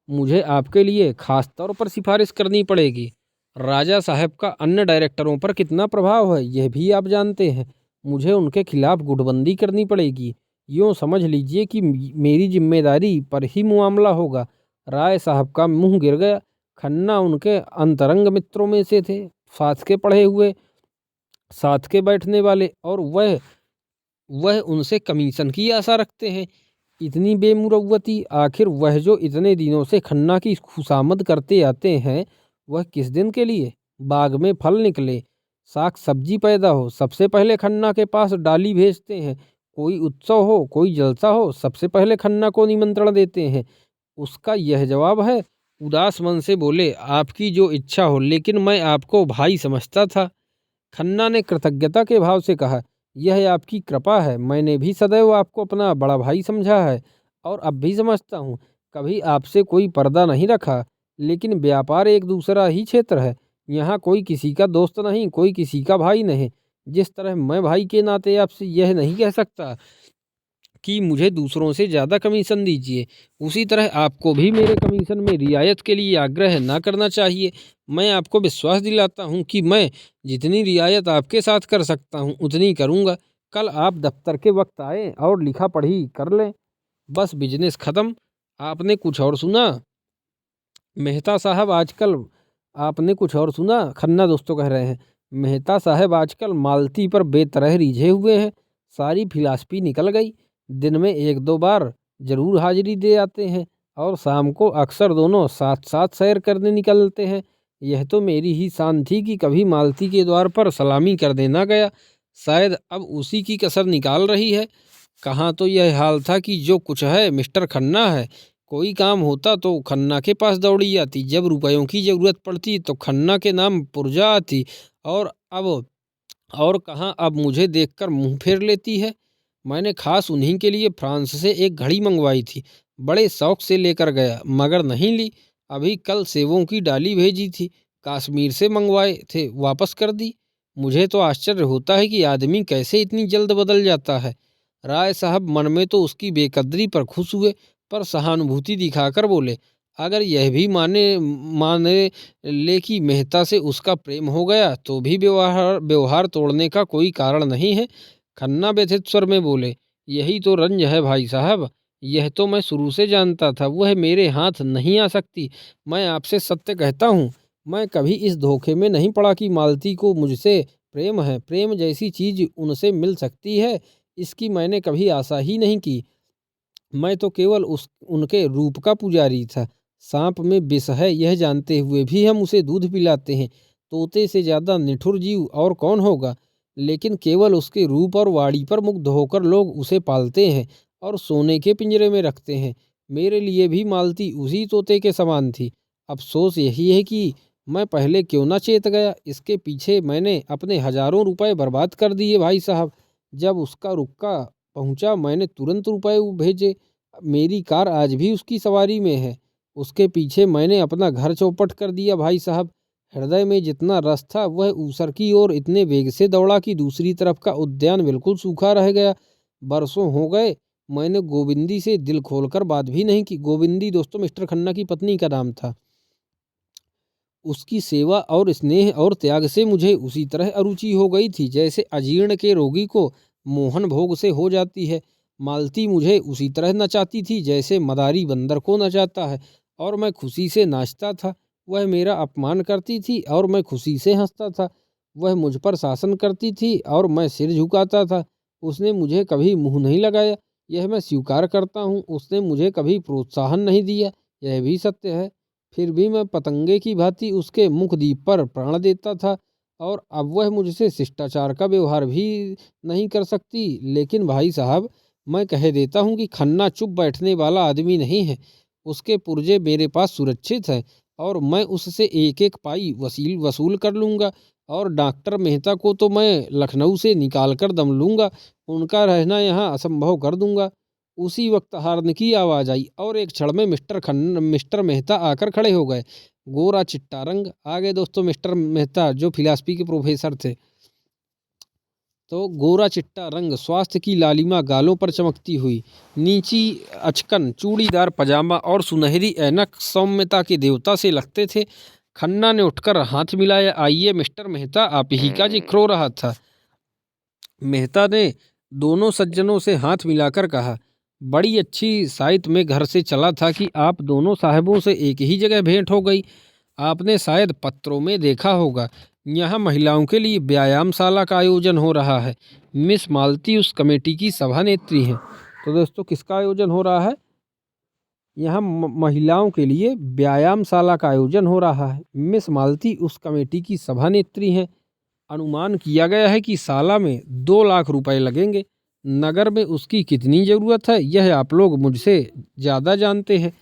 मुझे आपके लिए खास तौर पर सिफारिश करनी पड़ेगी। राजा साहब का अन्य डायरेक्टरों पर कितना प्रभाव है यह भी आप जानते हैं। मुझे उनके खिलाफ गुटबंदी करनी पड़ेगी। यूँ समझ लीजिए कि मेरी जिम्मेदारी पर ही मामला होगा। राय साहब का मुंह गिर गया। खन्ना उनके अंतरंग मित्रों में से थे, साथ के पढ़े हुए, साथ के बैठने वाले, और वह उनसे कमीशन की आशा रखते हैं। इतनी बेमुरव्वती! आखिर वह जो इतने दिनों से खन्ना की खुशामद करते आते हैं, वह किस दिन के लिए? बाग में फल निकले, साग सब्जी पैदा हो, सबसे पहले खन्ना के पास डाली भेजते हैं। कोई उत्सव हो, कोई जलसा हो, सबसे पहले खन्ना को निमंत्रण देते हैं। उसका यह जवाब है। उदास मन से बोले, आपकी जो इच्छा हो, लेकिन मैं आपको भाई समझता था। खन्ना ने कृतज्ञता के भाव से कहा, यह आपकी कृपा है। मैंने भी सदैव आपको अपना बड़ा भाई समझा है और अब भी समझता हूँ। कभी आपसे कोई पर्दा नहीं रखा, लेकिन व्यापार एक दूसरा ही क्षेत्र है। यहाँ कोई किसी का दोस्त नहीं, कोई किसी का भाई नहीं। जिस तरह मैं भाई के नाते आपसे यह नहीं कह सकता कि मुझे दूसरों से ज़्यादा कमीशन दीजिए, उसी तरह आपको भी मेरे कमीशन में रियायत के लिए आग्रह ना करना चाहिए। मैं आपको विश्वास दिलाता हूँ कि मैं जितनी रियायत आपके साथ कर सकता हूँ उतनी करूँगा। कल आप दफ्तर के वक्त आए और लिखा पढ़ी कर लें। बस बिजनेस ख़त्म। आपने कुछ और सुना मेहता साहब आजकल? आपने कुछ और सुना? खन्ना दोस्तों कह रहे हैं। मेहता साहब आजकल मालती पर बेतरह रिझे हुए हैं। सारी फिलासफी निकल गई। दिन में 1-2 बार जरूर हाजिरी दे आते हैं और शाम को अक्सर दोनों साथ साथ सैर करने निकलते हैं। यह तो मेरी ही शान थी कि कभी मालती के द्वार पर सलामी कर देना गया। शायद अब उसी की कसर निकाल रही है। कहाँ तो यह हाल था कि जो कुछ है मिस्टर खन्ना है। कोई काम होता तो खन्ना के पास दौड़ी आती, जब रुपयों की जरूरत पड़ती तो खन्ना के नाम पुर्जा आती, और अब और कहाँ अब मुझे देखकर मुंह फेर लेती है। मैंने खास उन्हीं के लिए फ्रांस से एक घड़ी मंगवाई थी। बड़े शौक से लेकर गया, मगर नहीं ली। अभी कल सेबों की डाली भेजी थी, कश्मीर से मंगवाए थे, वापस कर दी। मुझे तो आश्चर्य होता है कि आदमी कैसे इतनी जल्द बदल जाता है। राय साहब मन में तो उसकी बेकदरी पर खुश हुए, पर सहानुभूति दिखाकर बोले, अगर यह भी माने ले कि मेहता से उसका प्रेम हो गया, तो भी व्यवहार व्यवहार तोड़ने का कोई कारण नहीं है। खन्ना व्यथित स्वर में बोले, यही तो रंज है भाई साहब। यह तो मैं शुरू से जानता था, वह मेरे हाथ नहीं आ सकती। मैं आपसे सत्य कहता हूँ, मैं कभी इस धोखे में नहीं पड़ा कि मालती को मुझसे प्रेम है। प्रेम जैसी चीज उनसे मिल सकती है, इसकी मैंने कभी आशा ही नहीं की। मैं तो केवल उनके रूप का पुजारी था। सांप में विष है यह जानते हुए भी हम उसे दूध पिलाते हैं। तोते से ज़्यादा निठुर जीव और कौन होगा। लेकिन केवल उसके रूप और वाणी पर मुग्ध होकर लोग उसे पालते हैं और सोने के पिंजरे में रखते हैं। मेरे लिए भी मालती उसी तोते के समान थी। अफसोस यही है कि मैं पहले क्यों ना चेत गया। इसके पीछे मैंने अपने हजारों रुपए बर्बाद कर दिए भाई साहब। जब उसका रुक्का पहुंचा, मैंने तुरंत रुपए भेजे। मेरी कार आज भी उसकी सवारी में है। उसके पीछे मैंने अपना घर चौपट कर दिया भाई साहब। हृदय में जितना रस था वह ऊसर की ओर इतने वेग से दौड़ा कि दूसरी तरफ का उद्यान बिल्कुल सूखा रह गया। बरसों हो गए मैंने गोविंदी से दिल खोलकर बात भी नहीं की। गोविंदी दोस्तों मिस्टर खन्ना की पत्नी का नाम था। उसकी सेवा और स्नेह और त्याग से मुझे उसी तरह अरुचि हो गई थी जैसे अजीर्ण के रोगी को मोहन भोग से हो जाती है। मालती मुझे उसी तरह नचाती थी जैसे मदारी बंदर को नचाता है, और मैं खुशी से नाचता था। वह मेरा अपमान करती थी और मैं खुशी से हंसता था। वह मुझ पर शासन करती थी और मैं सिर झुकाता था। उसने मुझे कभी मुँह नहीं लगाया, यह मैं स्वीकार करता हूँ। उसने मुझे कभी प्रोत्साहन नहीं दिया, यह भी सत्य है। फिर भी मैं पतंगे की भांति उसके मुखदीप पर प्राण देता था और अब वह मुझसे शिष्टाचार का व्यवहार भी नहीं कर सकती। लेकिन भाई साहब, मैं कह देता हूँ कि खन्ना चुप बैठने वाला आदमी नहीं है। उसके पुर्जे मेरे पास सुरक्षित है और मैं उससे एक एक पाई वसूल कर लूँगा। और डॉक्टर मेहता को तो मैं लखनऊ से निकाल कर दम लूँगा, उनका रहना यहाँ असंभव कर दूँगा। उसी वक्त हार्न की आवाज़ आई और एक क्षण में मिस्टर मेहता आकर खड़े हो गए। गोरा चिट्टा रंग। आगे दोस्तों मिस्टर मेहता जो फिलॉसफी के प्रोफेसर थे, तो गोरा चिट्टा रंग, स्वास्थ्य की लालिमा गालों पर चमकती हुई, नीची अचकन चूड़ीदार पजामा और सुनहरी ऐनक सौम्यता के देवता से लगते थे। खन्ना ने उठकर हाथ मिलाया। आइए मिस्टर मेहता, आप ही का जिक्र हो रहा था। मेहता ने दोनों सज्जनों से हाथ मिलाकर कहा, बड़ी अच्छी साइत में घर से चला था कि आप दोनों साहबों से एक ही जगह भेंट हो गई। आपने शायद पत्रों में देखा होगा, यहाँ महिलाओं के लिए व्यायामशाला का आयोजन हो रहा है। मिस मालती उस कमेटी की सभानेत्री हैं। तो दोस्तों किसका आयोजन हो रहा है? यहाँ महिलाओं के लिए व्यायामशाला का आयोजन हो रहा है। मिस मालती उस कमेटी की सभानेत्री हैं। अनुमान किया गया है कि साला में 2 लाख रुपए लगेंगे। नगर में उसकी कितनी ज़रूरत है यह आप लोग मुझसे ज़्यादा जानते हैं।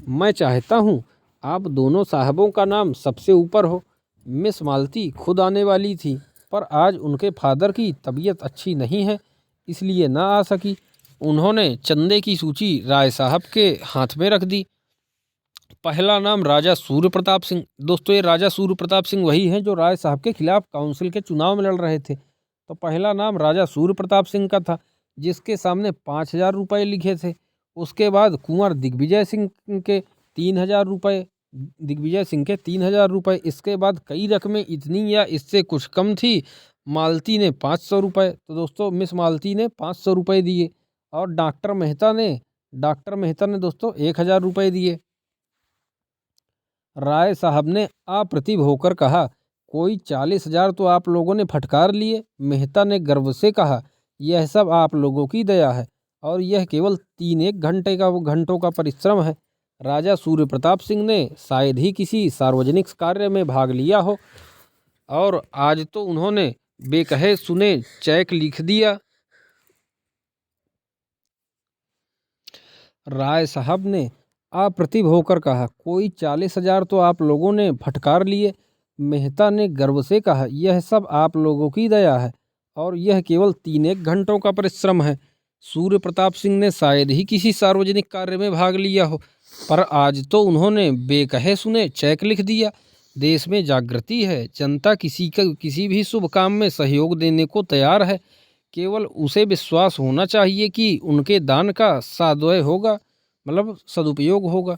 मैं चाहता हूँ आप दोनों साहबों का नाम सबसे ऊपर हो। मिस मालती खुद आने वाली थी, पर आज उनके फादर की तबीयत अच्छी नहीं है, इसलिए ना आ सकी। उन्होंने चंदे की सूची राय साहब के हाथ में रख दी। पहला नाम राजा सूर्य प्रताप सिंह। दोस्तों ये राजा सूर्य प्रताप सिंह वही हैं जो राय साहब के खिलाफ काउंसिल के चुनाव में लड़ रहे थे। तो पहला नाम राजा सूर्य प्रताप सिंह का था, जिसके सामने 5,000 रुपये लिखे थे। उसके बाद कुंवर दिग्विजय सिंह के 3,000 रुपये, दिग्विजय सिंह के 3,000 रुपये। इसके बाद कई रकमें इतनी या इससे कुछ कम थी। मालती ने 500 रुपये। तो दोस्तों मिस मालती ने 500 रुपये दिए और डॉक्टर मेहता ने दोस्तों 1,000 रुपये दिए। राय साहब ने अप्रतिभ होकर कहा, कोई 40,000 तो आप लोगों ने फटकार लिए। मेहता ने गर्व से कहा, यह सब आप लोगों की दया है और यह केवल 3-1 घंटों का परिश्रम है। राजा सूर्य प्रताप सिंह ने शायद ही किसी सार्वजनिक कार्य में भाग लिया हो और आज तो उन्होंने बेकहे सुने चेक लिख दिया। राय साहब ने अप्रतिभ होकर कहा, कोई 40,000 तो आप लोगों ने फटकार लिए। मेहता ने गर्व से कहा, यह सब आप लोगों की दया है और यह केवल 3-1 घंटों का परिश्रम है। सूर्य प्रताप सिंह ने शायद ही किसी सार्वजनिक कार्य में भाग लिया हो, पर आज तो उन्होंने बेकहे सुने चेक लिख दिया। देश में जागृति है, जनता किसी भी शुभ काम में सहयोग देने को तैयार है। केवल उसे विश्वास होना चाहिए कि उनके दान का सदुपयोग होगा।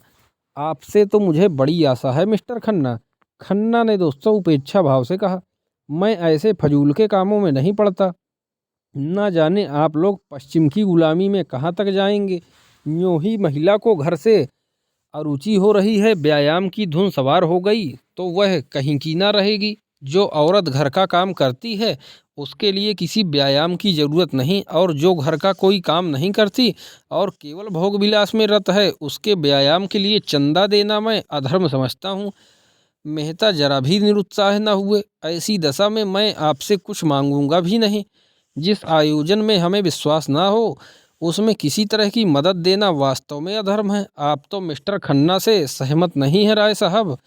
आपसे तो मुझे बड़ी आशा है मिस्टर खन्ना। खन्ना ने दोस्तों उपेक्षा भाव से कहा, मैं ऐसे फजूल के कामों में नहीं पड़ता। ना जाने आप लोग पश्चिम की गुलामी में कहाँ तक जाएंगे। यूँ ही महिला को घर से अरुचि हो रही है, व्यायाम की धुन सवार हो गई तो वह कहीं की ना रहेगी। जो औरत घर का काम करती है उसके लिए किसी व्यायाम की जरूरत नहीं, और जो घर का कोई काम नहीं करती और केवल भोग विलास में रत है उसके व्यायाम के लिए चंदा देना मैं अधर्म समझता हूँ। मेहता जरा भी निरुत्साह न हुए। ऐसी दशा में मैं आपसे कुछ मांगूंगा भी नहीं। जिस आयोजन में हमें विश्वास ना हो उसमें किसी तरह की मदद देना वास्तव में अधर्म है। आप तो मिस्टर खन्ना से सहमत नहीं है राय साहब।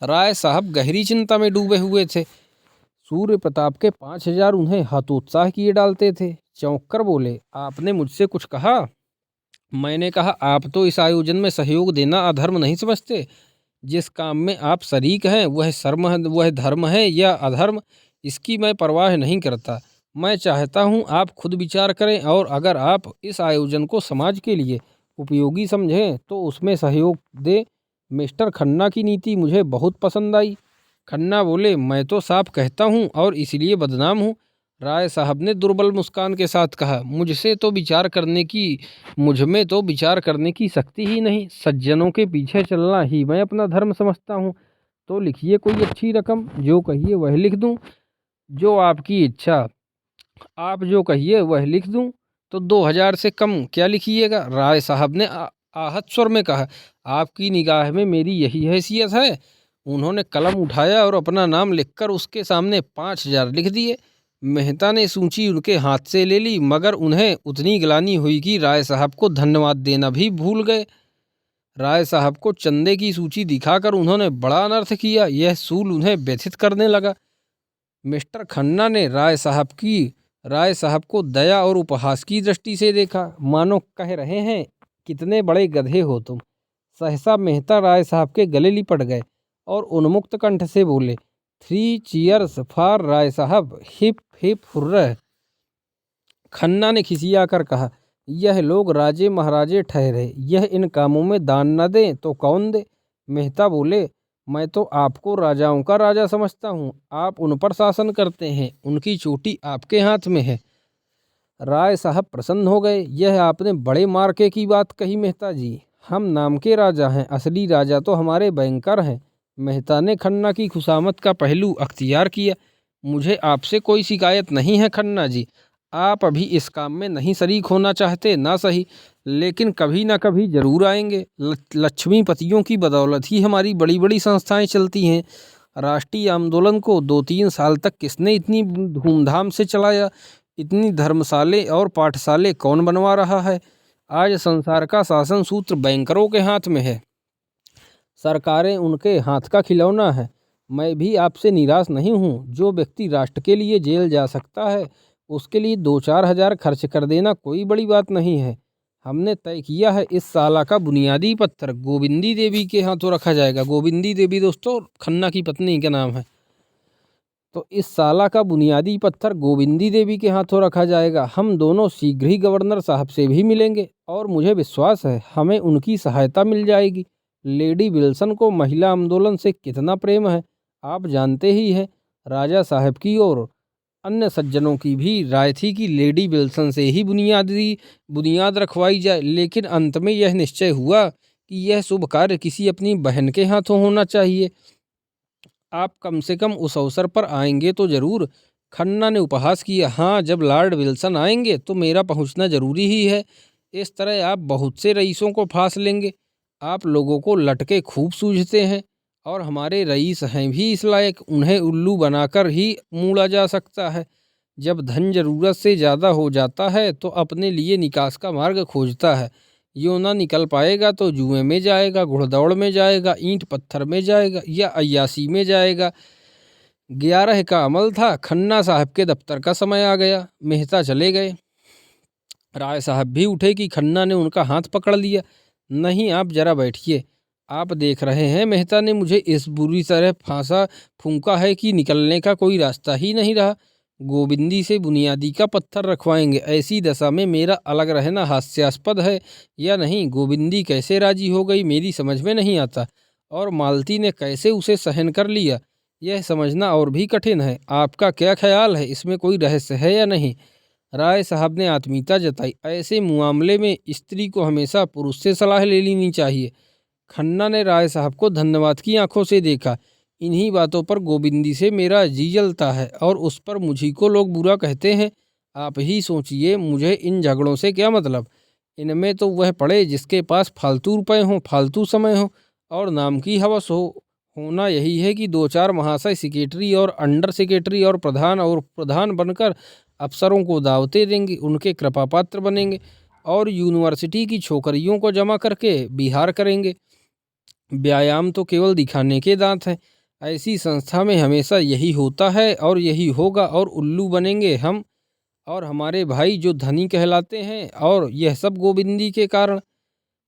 राय साहब गहरी चिंता में डूबे हुए थे। सूर्य प्रताप के 5,000 उन्हें हतोत्साह किए डालते थे। चौंक कर बोले, आपने मुझसे कुछ कहा? मैंने कहा, आप तो इस आयोजन में सहयोग देना अधर्म नहीं समझते। जिस काम में आप शरीक हैं वह धर्म है या अधर्म, इसकी मैं परवाह नहीं करता। मैं चाहता हूं आप खुद विचार करें और अगर आप इस आयोजन को समाज के लिए उपयोगी समझें तो उसमें सहयोग दें। मिस्टर खन्ना की नीति मुझे बहुत पसंद आई। खन्ना बोले, मैं तो साफ कहता हूं और इसलिए बदनाम हूं। राय साहब ने दुर्बल मुस्कान के साथ कहा, मुझ में तो विचार करने की शक्ति ही नहीं। सज्जनों के पीछे चलना ही मैं अपना धर्म समझता हूँ। तो लिखिए कोई अच्छी रकम, जो कहिए वह लिख दूँ। जो आपकी इच्छा, आप जो कहिए वह लिख दूं। तो 2000 से कम क्या लिखिएगा? राय साहब ने आहत स्वर में कहा। आपकी निगाह में मेरी यही हैसियत है? उन्होंने कलम उठाया और अपना नाम लिखकर उसके सामने 5000 लिख दिए। मेहता ने सूची उनके हाथ से ले ली, मगर उन्हें उतनी ग्लानि हुई कि राय साहब को धन्यवाद देना भी भूल गए। राय साहब को चंदे की सूची दिखाकर उन्होंने बड़ा अनर्थ किया। यह सूल उन्हें व्यथित करने लगा। मिस्टर खन्ना ने राय साहब को दया और उपहास की दृष्टि से देखा, मानो कह रहे हैं, कितने बड़े गधे हो तुम। सहसा मेहता राय साहब के गले लिपट गए और उन्मुक्त कंठ से बोले, 3 चीयर्स फॉर राय साहब, हिप हिप हुर्रा। खन्ना ने खिसिया कर कहा, यह लोग राजे महाराजे ठहरे, यह इन कामों में दान न दें तो कौन दे? मेहता बोले, मैं तो आपको राजाओं का राजा समझता हूँ। आप उन पर शासन करते हैं, उनकी चोटी आपके हाथ में है। राय साहब प्रसन्न हो गए। यह आपने बड़े मार्के की बात कही मेहता जी। हम नाम के राजा हैं, असली राजा तो हमारे बैंकर हैं। मेहता ने खन्ना की खुशामद का पहलू अख्तियार किया। मुझे आपसे कोई शिकायत नहीं है खन्ना जी। आप अभी इस काम में नहीं शरीक होना चाहते ना सही, लेकिन कभी ना कभी जरूर आएंगे। लक्ष्मीपतियों की बदौलत ही हमारी बड़ी बड़ी संस्थाएं चलती हैं। राष्ट्रीय आंदोलन को 2-3 साल तक किसने इतनी धूमधाम से चलाया? इतनी धर्मशाले और पाठशाले कौन बनवा रहा है? आज संसार का शासन सूत्र बैंकरों के हाथ में है। सरकारें उनके हाथ का खिलौना है। मैं भी आपसे निराश नहीं हूँ। जो व्यक्ति राष्ट्र के लिए जेल जा सकता है, उसके लिए 2-4 हजार खर्च कर देना कोई बड़ी बात नहीं है। हमने तय किया है, इस साला का बुनियादी पत्थर गोविंदी देवी के हाथों रखा जाएगा। गोविंदी देवी दोस्तों खन्ना की पत्नी का नाम है। तो इस साला का बुनियादी पत्थर गोविंदी देवी के हाथों रखा जाएगा। हम दोनों शीघ्र ही गवर्नर साहब से भी मिलेंगे और मुझे विश्वास है हमें उनकी सहायता मिल जाएगी। लेडी विल्सन को महिला आंदोलन से कितना प्रेम है, आप जानते ही हैं। राजा साहब की और अन्य सज्जनों की भी राय थी कि लेडी विल्सन से ही बुनियाद रखवाई जाए, लेकिन अंत में यह निश्चय हुआ कि यह शुभ कार्य किसी अपनी बहन के हाथों होना चाहिए। आप कम से कम उस अवसर पर आएंगे तो जरूर। खन्ना ने उपहास किया। हाँ, जब लॉर्ड विल्सन आएंगे तो मेरा पहुंचना जरूरी ही है। इस तरह आप बहुत से रईसों को फांस लेंगे। आप लोगों को लटके खूब सूझते हैं और हमारे रईस हैं भी इस लायक। उन्हें उल्लू बनाकर ही मूड़ा जा सकता है। जब धन जरूरत से ज़्यादा हो जाता है तो अपने लिए निकास का मार्ग खोजता है। यूँ ना निकल पाएगा तो जुए में जाएगा, घुड़दौड़ में जाएगा, ईंट पत्थर में जाएगा या अय्यासी में जाएगा। 11 का अमल था। खन्ना साहब के दफ्तर का समय आ गया। मेहता चले गए। राय साहब भी उठे कि खन्ना ने उनका हाथ पकड़ लिया। नहीं, आप जरा बैठिए। आप देख रहे हैं मेहता ने मुझे इस बुरी तरह फांसा फूंका है कि निकलने का कोई रास्ता ही नहीं रहा। गोविंदी से बुनियादी का पत्थर रखवाएंगे, ऐसी दशा में मेरा अलग रहना हास्यास्पद है या नहीं? गोविंदी कैसे राजी हो गई मेरी समझ में नहीं आता, और मालती ने कैसे उसे सहन कर लिया, यह समझना और भी कठिन है। आपका क्या ख्याल है, इसमें कोई रहस्य है या नहीं? राय साहब ने आत्मीयता जताई। ऐसे मामले में स्त्री को हमेशा पुरुष से सलाह ले लेनी चाहिए। खन्ना ने राय साहब को धन्यवाद की आंखों से देखा। इन्हीं बातों पर गोविंदी से मेरा जी जलता है और उस पर मुझी को लोग बुरा कहते हैं। आप ही सोचिए, मुझे इन झगड़ों से क्या मतलब? इनमें तो वह पड़े जिसके पास फालतू रुपए हों, फालतू समय हो और नाम की हवस हो। होना यही है कि 2-4 महाशय सेक्रेटरी और अंडर सेक्रेटरी और प्रधान बनकर अफसरों को दावतें देंगे, उनके कृपा पात्र बनेंगे और यूनिवर्सिटी की छोकरियों को जमा करके बिहार करेंगे। व्यायाम तो केवल दिखाने के दांत हैं। ऐसी संस्था में हमेशा यही होता है और यही होगा, और उल्लू बनेंगे हम और हमारे भाई जो धनी कहलाते हैं, और यह सब गोविंदी के कारण।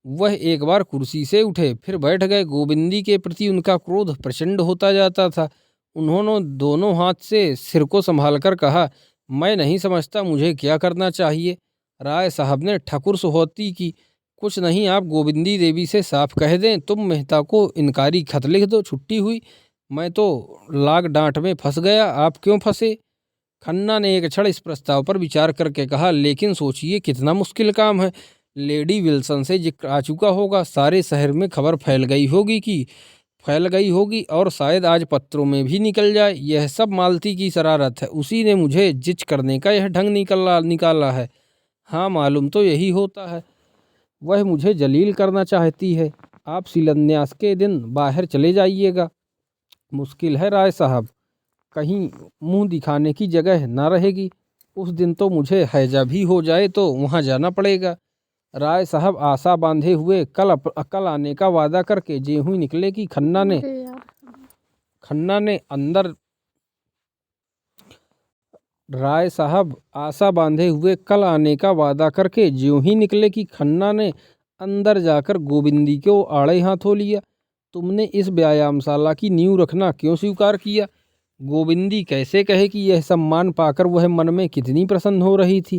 वह एक बार कुर्सी से उठे, फिर बैठ गए। गोविंदी के प्रति उनका क्रोध प्रचंड होता जाता था। उन्होंने दोनों हाथ से सिर को संभालकर कहा, मैं नहीं समझता मुझे क्या करना चाहिए। राय साहब ने ठकुर सुहोती की, कुछ नहीं, आप गोविंदी देवी से साफ कह दें, तुम मेहता को इनकारी खत लिख दो, छुट्टी हुई। मैं तो लाग डांट में फंस गया, आप क्यों फंसे? खन्ना ने एक क्षण इस प्रस्ताव पर विचार करके कहा, लेकिन सोचिए कितना मुश्किल काम है। लेडी विल्सन से जिक्र आ चुका होगा, सारे शहर में खबर फैल गई होगी कि फैल गई होगी और शायद आज पत्रों में भी निकल जाए। यह सब मालती की शरारत है। उसी ने मुझे जिच करने का यह ढंग निकाला है। हाँ, मालूम तो यही होता है। वह मुझे जलील करना चाहती है। आप शिलान्यास के दिन बाहर चले जाइएगा। मुश्किल है राय साहब, कहीं मुंह दिखाने की जगह ना रहेगी। उस दिन तो मुझे हैजा भी हो जाए तो वहाँ जाना पड़ेगा। राय साहब आशा बांधे हुए कल आने का वादा करके जेहू निकले कि खन्ना ने अंदर राय साहब आशा बांधे हुए कल आने का वादा करके ज्यों ही निकले कि खन्ना ने अंदर जाकर गोविंदी को आड़े हाथों लिया। तुमने इस व्यायामशाला की नींव रखना क्यों स्वीकार किया? गोविंदी कैसे कहे कि यह सम्मान पाकर वह मन में कितनी प्रसन्न हो रही थी।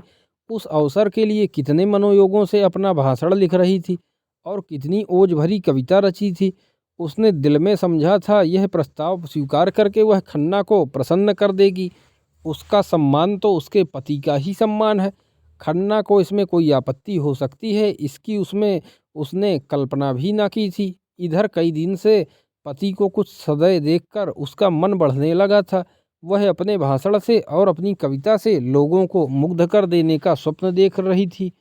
उस अवसर के लिए कितने मनोयोगों से अपना भाषण लिख रही थी और कितनी ओज भरी कविता रची थी। उसने दिल में समझा था यह प्रस्ताव स्वीकार करके वह खन्ना को प्रसन्न कर देगी। उसका सम्मान तो उसके पति का ही सम्मान है। खन्ना को इसमें कोई आपत्ति हो सकती है, इसकी उसने कल्पना भी ना की थी। इधर कई दिन से पति को कुछ सदैव देखकर उसका मन बढ़ने लगा था। वह अपने भाषण से और अपनी कविता से लोगों को मुग्ध कर देने का स्वप्न देख रही थी।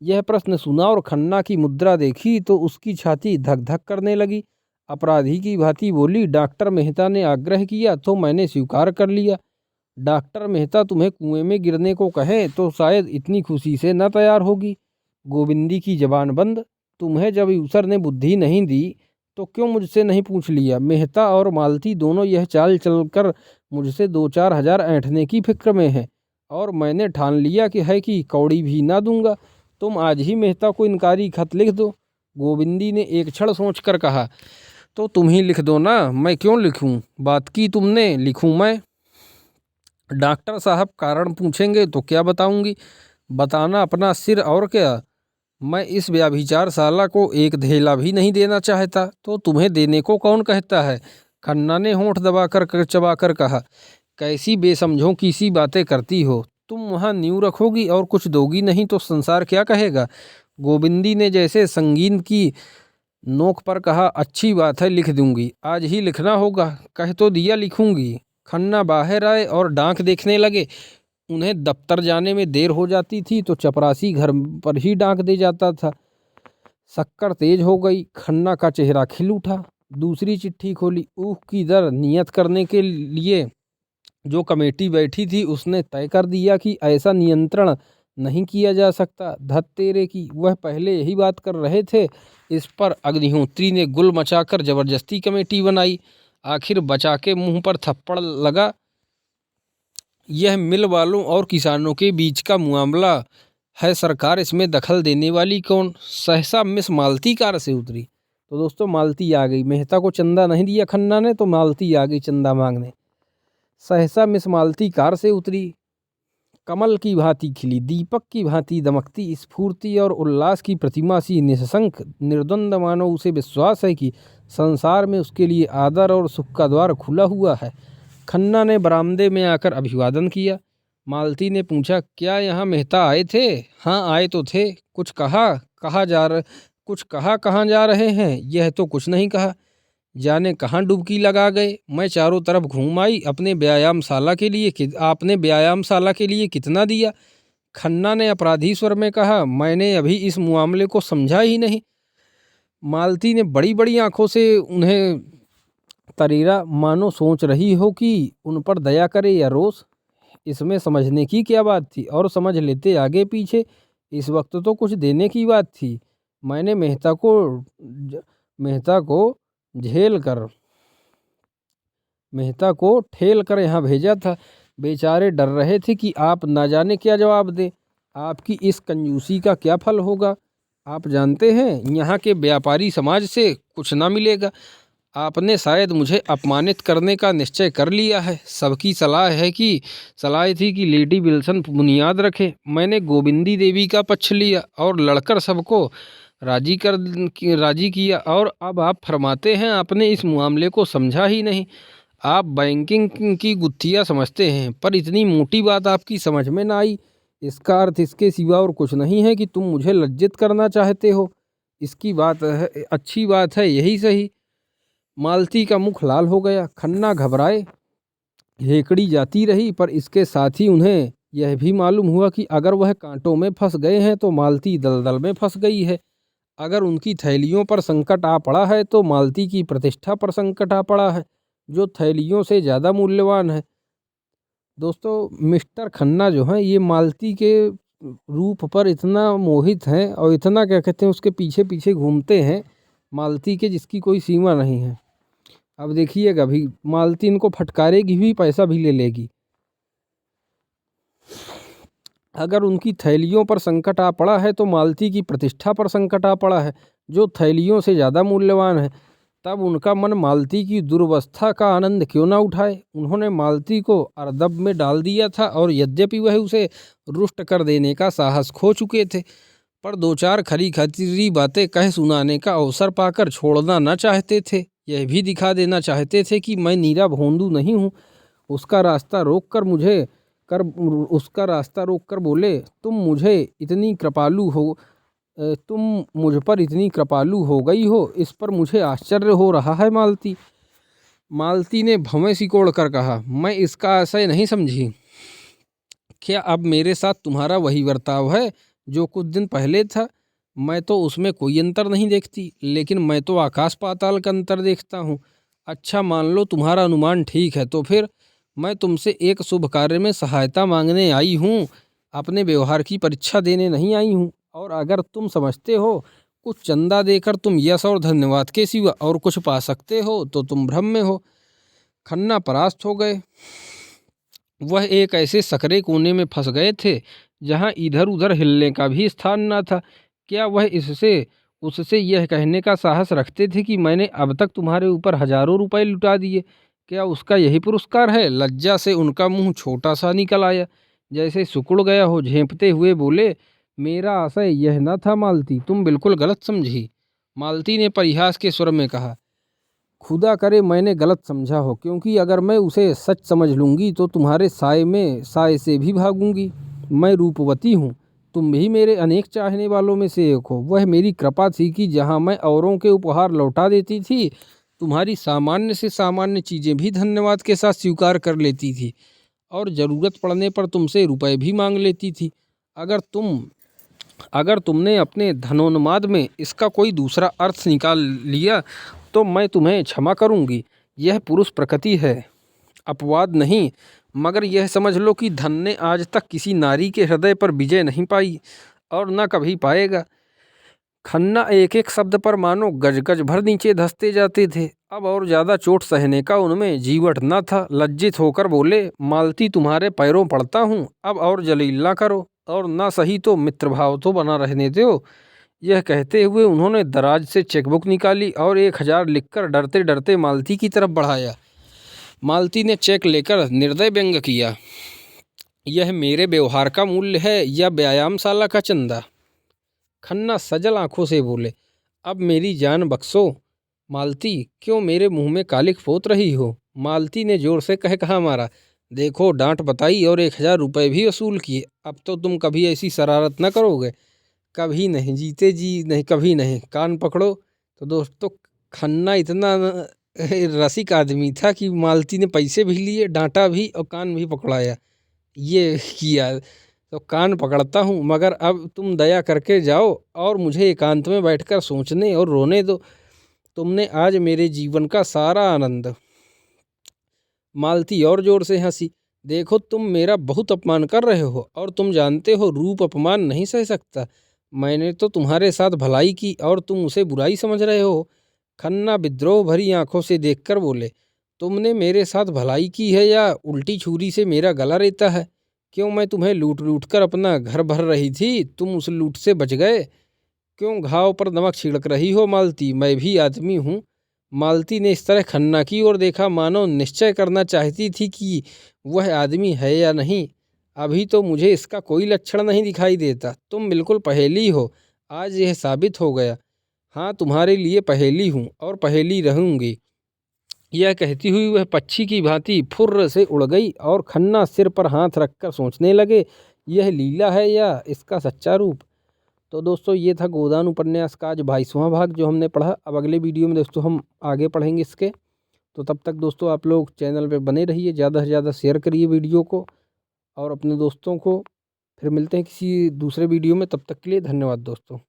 यह प्रश्न सुना और खन्ना की मुद्रा देखी तो उसकी छाती धक धक करने लगी। अपराधी की भांति बोली, डॉक्टर मेहता ने आग्रह किया तो मैंने स्वीकार कर लिया। डॉक्टर मेहता तुम्हें कुएं में गिरने को कहे तो शायद इतनी खुशी से न तैयार होगी। गोविंदी की जबान बंद। तुम्हें जब ईश्वर ने बुद्धि नहीं दी तो क्यों मुझसे नहीं पूछ लिया? मेहता और मालती दोनों यह चाल चलकर मुझसे 2-4 हजार ऐंठने की फिक्र में हैं और मैंने ठान लिया कि कौड़ी भी ना दूंगा। तुम आज ही मेहता को इनकारी खत लिख दो। गोविंदी ने एक क्षण सोचकर कहा, तो तुम ही लिख दो ना, मैं क्यों लिखूं? बात की तुमने, लिखूं मैं? डॉक्टर साहब कारण पूछेंगे तो क्या बताऊंगी? बताना अपना सिर और क्या। मैं इस व्याभिचारशाला को एक धेला भी नहीं देना चाहता, तो तुम्हें देने को कौन कहता है? खन्ना ने होंठ दबाकर चबाकर कहा, कैसी बेसमझों की सी बातें करती हो। तुम वहाँ नींव रखोगी और कुछ दोगी नहीं तो संसार क्या कहेगा? गोविंदी ने जैसे संगीन की नोक पर कहा, अच्छी बात है, लिख दूंगी। आज ही लिखना होगा। कह तो दिया लिखूंगी। खन्ना बाहर आए और डाक देखने लगे। उन्हें दफ्तर जाने में देर हो जाती थी तो चपरासी घर पर ही डाक दे जाता था। शक्कर तेज हो गई। खन्ना का चेहरा खिल उठा। दूसरी चिट्ठी खोली। ऊह की दर नियत करने के लिए जो कमेटी बैठी थी उसने तय कर दिया कि ऐसा नियंत्रण नहीं किया जा सकता। धत तेरे की, वह पहले यही बात कर रहे थे। इस पर अग्निहोत्री ने गुल मचाकर जबरदस्ती कमेटी बनाई। आखिर बचा के मुंह पर थप्पड़ लगा। यह मिल वालों और किसानों के बीच का मामला है, सरकार इसमें दखल देने वाली कौन? सहसा मिस मालती कार से उतरी। तो दोस्तों मालती आ गई। मेहता को चंदा नहीं दिया खन्ना ने तो मालती आ गई चंदा मांगने। सहसा मिस मालती कार से उतरी। कमल की भांति खिली, दीपक की भांति दमकती, स्फूर्ति और उल्लास की प्रतिमा सी निशंक निर्द्वंद, मानो उसे विश्वास है कि संसार में उसके लिए आदर और सुख का द्वार खुला हुआ है। खन्ना ने बरामदे में आकर अभिवादन किया। मालती ने पूछा, क्या यहाँ मेहता आए थे? हाँ आए तो थे। कुछ कहा? कहाँ जा रहे हैं? यह तो कुछ नहीं कहा। जाने कहाँ डुबकी लगा गए। मैं चारों तरफ घूम आई। आपने व्यायामशाला के लिए कितना दिया? खन्ना ने अपराधी स्वर में कहा, मैंने अभी इस मामले को समझा ही नहीं। मालती ने बड़ी बड़ी आंखों से उन्हें तरीरा, मानो सोच रही हो कि उन पर दया करे या रोष। इसमें समझने की क्या बात थी, और समझ लेते आगे पीछे। इस वक्त तो कुछ देने की बात थी। मैंने मेहता को ठेल कर यहाँ भेजा था। बेचारे डर रहे थे कि आप ना जाने क्या जवाब दें। आपकी इस कंजूसी का क्या फल होगा? आप जानते हैं यहाँ के व्यापारी समाज से कुछ ना मिलेगा। आपने शायद मुझे अपमानित करने का निश्चय कर लिया है। सबकी सलाह थी कि लेडी विल्सन बुनियाद रखे। मैंने गोविंदी देवी का पक्ष लिया और लड़कर सबको राजी किया, और अब आप फरमाते हैं आपने इस मामले को समझा ही नहीं। आप बैंकिंग की गुत्थियाँ समझते हैं, पर इतनी मोटी बात आपकी समझ में ना आई। इसका अर्थ इसके सिवा और कुछ नहीं है कि तुम मुझे लज्जित करना चाहते हो। इसकी बात है, अच्छी बात है, यही सही। मालती का मुख लाल हो गया। खन्ना घबराए, हेकड़ी जाती रही, पर इसके साथ ही उन्हें यह भी मालूम हुआ कि अगर वह कांटों में फंस गए हैं तो मालती दलदल में फंस गई है। अगर उनकी थैलियों पर संकट आ पड़ा है तो मालती की प्रतिष्ठा पर संकट आ पड़ा है, जो थैलियों से ज़्यादा मूल्यवान है। दोस्तों, मिस्टर खन्ना जो हैं ये मालती के रूप पर इतना मोहित हैं और इतना क्या कहते हैं उसके पीछे पीछे घूमते हैं मालती के, जिसकी कोई सीमा नहीं है। अब देखिएगा भी, मालती इनको फटकारेगी भी, पैसा भी ले लेगी। अगर उनकी थैलियों पर संकट आ पड़ा है तो मालती की प्रतिष्ठा पर संकट आ पड़ा है, जो थैलियों से ज़्यादा मूल्यवान है। तब उनका मन मालती की दुर्वस्था का आनंद क्यों ना उठाए। उन्होंने मालती को अर्दब में डाल दिया था और यद्यपि वह उसे रुष्ट कर देने का साहस खो चुके थे, पर दो चार खरी खतरी बातें कह सुनाने का अवसर पाकर छोड़ना न चाहते थे। यह भी दिखा देना चाहते थे कि मैं नीरा भोंदू नहीं हूँ। उसका रास्ता रोक कर बोले, तुम मुझ पर इतनी कृपालु हो गई हो, इस पर मुझे आश्चर्य हो रहा है मालती। मालती ने भवें सिकोड़ कर कहा, मैं इसका आशय नहीं समझी। क्या अब मेरे साथ तुम्हारा वही बर्ताव है जो कुछ दिन पहले था? मैं तो उसमें कोई अंतर नहीं देखती, लेकिन मैं तो आकाश पाताल का अंतर देखता हूँ। अच्छा, मान लो तुम्हारा अनुमान ठीक है, तो फिर मैं तुमसे एक शुभ कार्य में सहायता मांगने आई हूँ, अपने व्यवहार की परीक्षा देने नहीं आई हूँ। और अगर तुम समझते हो कुछ चंदा देकर तुम यश और धन्यवाद के सिवा और कुछ पा सकते हो तो तुम भ्रम में हो। खन्ना परास्त हो गए। वह एक ऐसे सकरे कोने में फंस गए थे जहां इधर उधर हिलने का भी स्थान न था। क्या वह इससे उससे यह कहने का साहस रखते थे कि मैंने अब तक तुम्हारे ऊपर हजारों रुपए लुटा दिए? क्या उसका यही पुरस्कार है? लज्जा से उनका मुंह छोटा सा निकल आया, जैसे सिकुड़ गया हो। झेंपते हुए बोले, मेरा आशय यह न था मालती, तुम बिल्कुल गलत समझी। मालती ने परिहास के स्वर में कहा, खुदा करे मैंने गलत समझा हो, क्योंकि अगर मैं उसे सच समझ लूँगी तो तुम्हारे साय से भी भागूंगी। मैं रूपवती हूँ, तुम भी मेरे अनेक चाहने वालों में से एक हो। वह मेरी कृपा थी कि जहाँ मैं औरों के उपहार लौटा देती थी, तुम्हारी सामान्य से सामान्य चीज़ें भी धन्यवाद के साथ स्वीकार कर लेती थी और ज़रूरत पड़ने पर तुमसे रुपए भी मांग लेती थी। अगर तुमने अपने धनोन्माद में इसका कोई दूसरा अर्थ निकाल लिया तो मैं तुम्हें क्षमा करूंगी। यह पुरुष प्रकृति है, अपवाद नहीं। मगर यह समझ लो कि धन ने आज तक किसी नारी के हृदय पर विजय नहीं पाई और न कभी पाएगा। खन्ना एक एक शब्द पर मानो गज गज भर नीचे धंसते जाते थे। अब और ज़्यादा चोट सहने का उनमें जीवट न था। लज्जित होकर बोले, मालती तुम्हारे पैरों पड़ता हूँ, अब और जलील ना करो, और ना सही तो मित्रभाव तो बना रहने दो। यह कहते हुए उन्होंने दराज से चेकबुक निकाली और 1000 लिखकर डरते डरते मालती की तरफ बढ़ाया। मालती ने चेक लेकर निर्दय व्यंग किया, यह मेरे व्यवहार का मूल्य है या व्यायामशाला का चंदा? खन्ना सजल आंखों से बोले, अब मेरी जान बख्शो। मालती, क्यों मेरे मुंह में कालिख पोत रही हो? मालती ने जोर से कहा मारा, देखो डांट बताई और 1000 रुपये भी वसूल किए। अब तो तुम कभी ऐसी शरारत न करोगे? कभी नहीं जीते जी, नहीं कभी नहीं। कान पकड़ो। तो दोस्तों, खन्ना इतना रसिक आदमी था कि मालती ने पैसे भी लिए, डांटा भी और कान भी पकड़ाया। ये किया तो कान पकड़ता हूँ, मगर अब तुम दया करके जाओ और मुझे एकांत में बैठकर सोचने और रोने दो। तुमने आज मेरे जीवन का सारा आनंद। मालती और जोर से हंसी। देखो, तुम मेरा बहुत अपमान कर रहे हो और तुम जानते हो रूप अपमान नहीं सह सकता। मैंने तो तुम्हारे साथ भलाई की और तुम उसे बुराई समझ रहे हो। खन्ना विद्रोह भरी आंखों से देखकर बोले, तुमने मेरे साथ भलाई की है या उल्टी छुरी से मेरा गला रेता है? क्यों मैं तुम्हें लूट लूट कर अपना घर भर रही थी, तुम उस लूट से बच गए? क्यों घाव पर नमक छिड़क रही हो मालती? मैं भी आदमी हूँ। मालती ने इस तरह खन्ना की ओर देखा मानो निश्चय करना चाहती थी कि वह आदमी है या नहीं। अभी तो मुझे इसका कोई लक्षण नहीं दिखाई देता। तुम बिल्कुल पहेली हो, आज यह साबित हो गया। हाँ, तुम्हारे लिए पहेली हूँ और पहेली रहूँगी। यह कहती हुई वह पक्षी की भांति फुर्र से उड़ गई और खन्ना सिर पर हाथ रखकर सोचने लगे, यह लीला है या इसका सच्चा रूप। तो दोस्तों ये था गोदान उपन्यास का आज 22वां भाग जो हमने पढ़ा। अब अगले वीडियो में दोस्तों हम आगे पढ़ेंगे इसके। तो तब तक दोस्तों आप लोग चैनल पे बने रहिए, ज़्यादा से ज़्यादा शेयर करिए वीडियो को और अपने दोस्तों को। फिर मिलते हैं किसी दूसरे वीडियो में, तब तक के लिए धन्यवाद दोस्तों।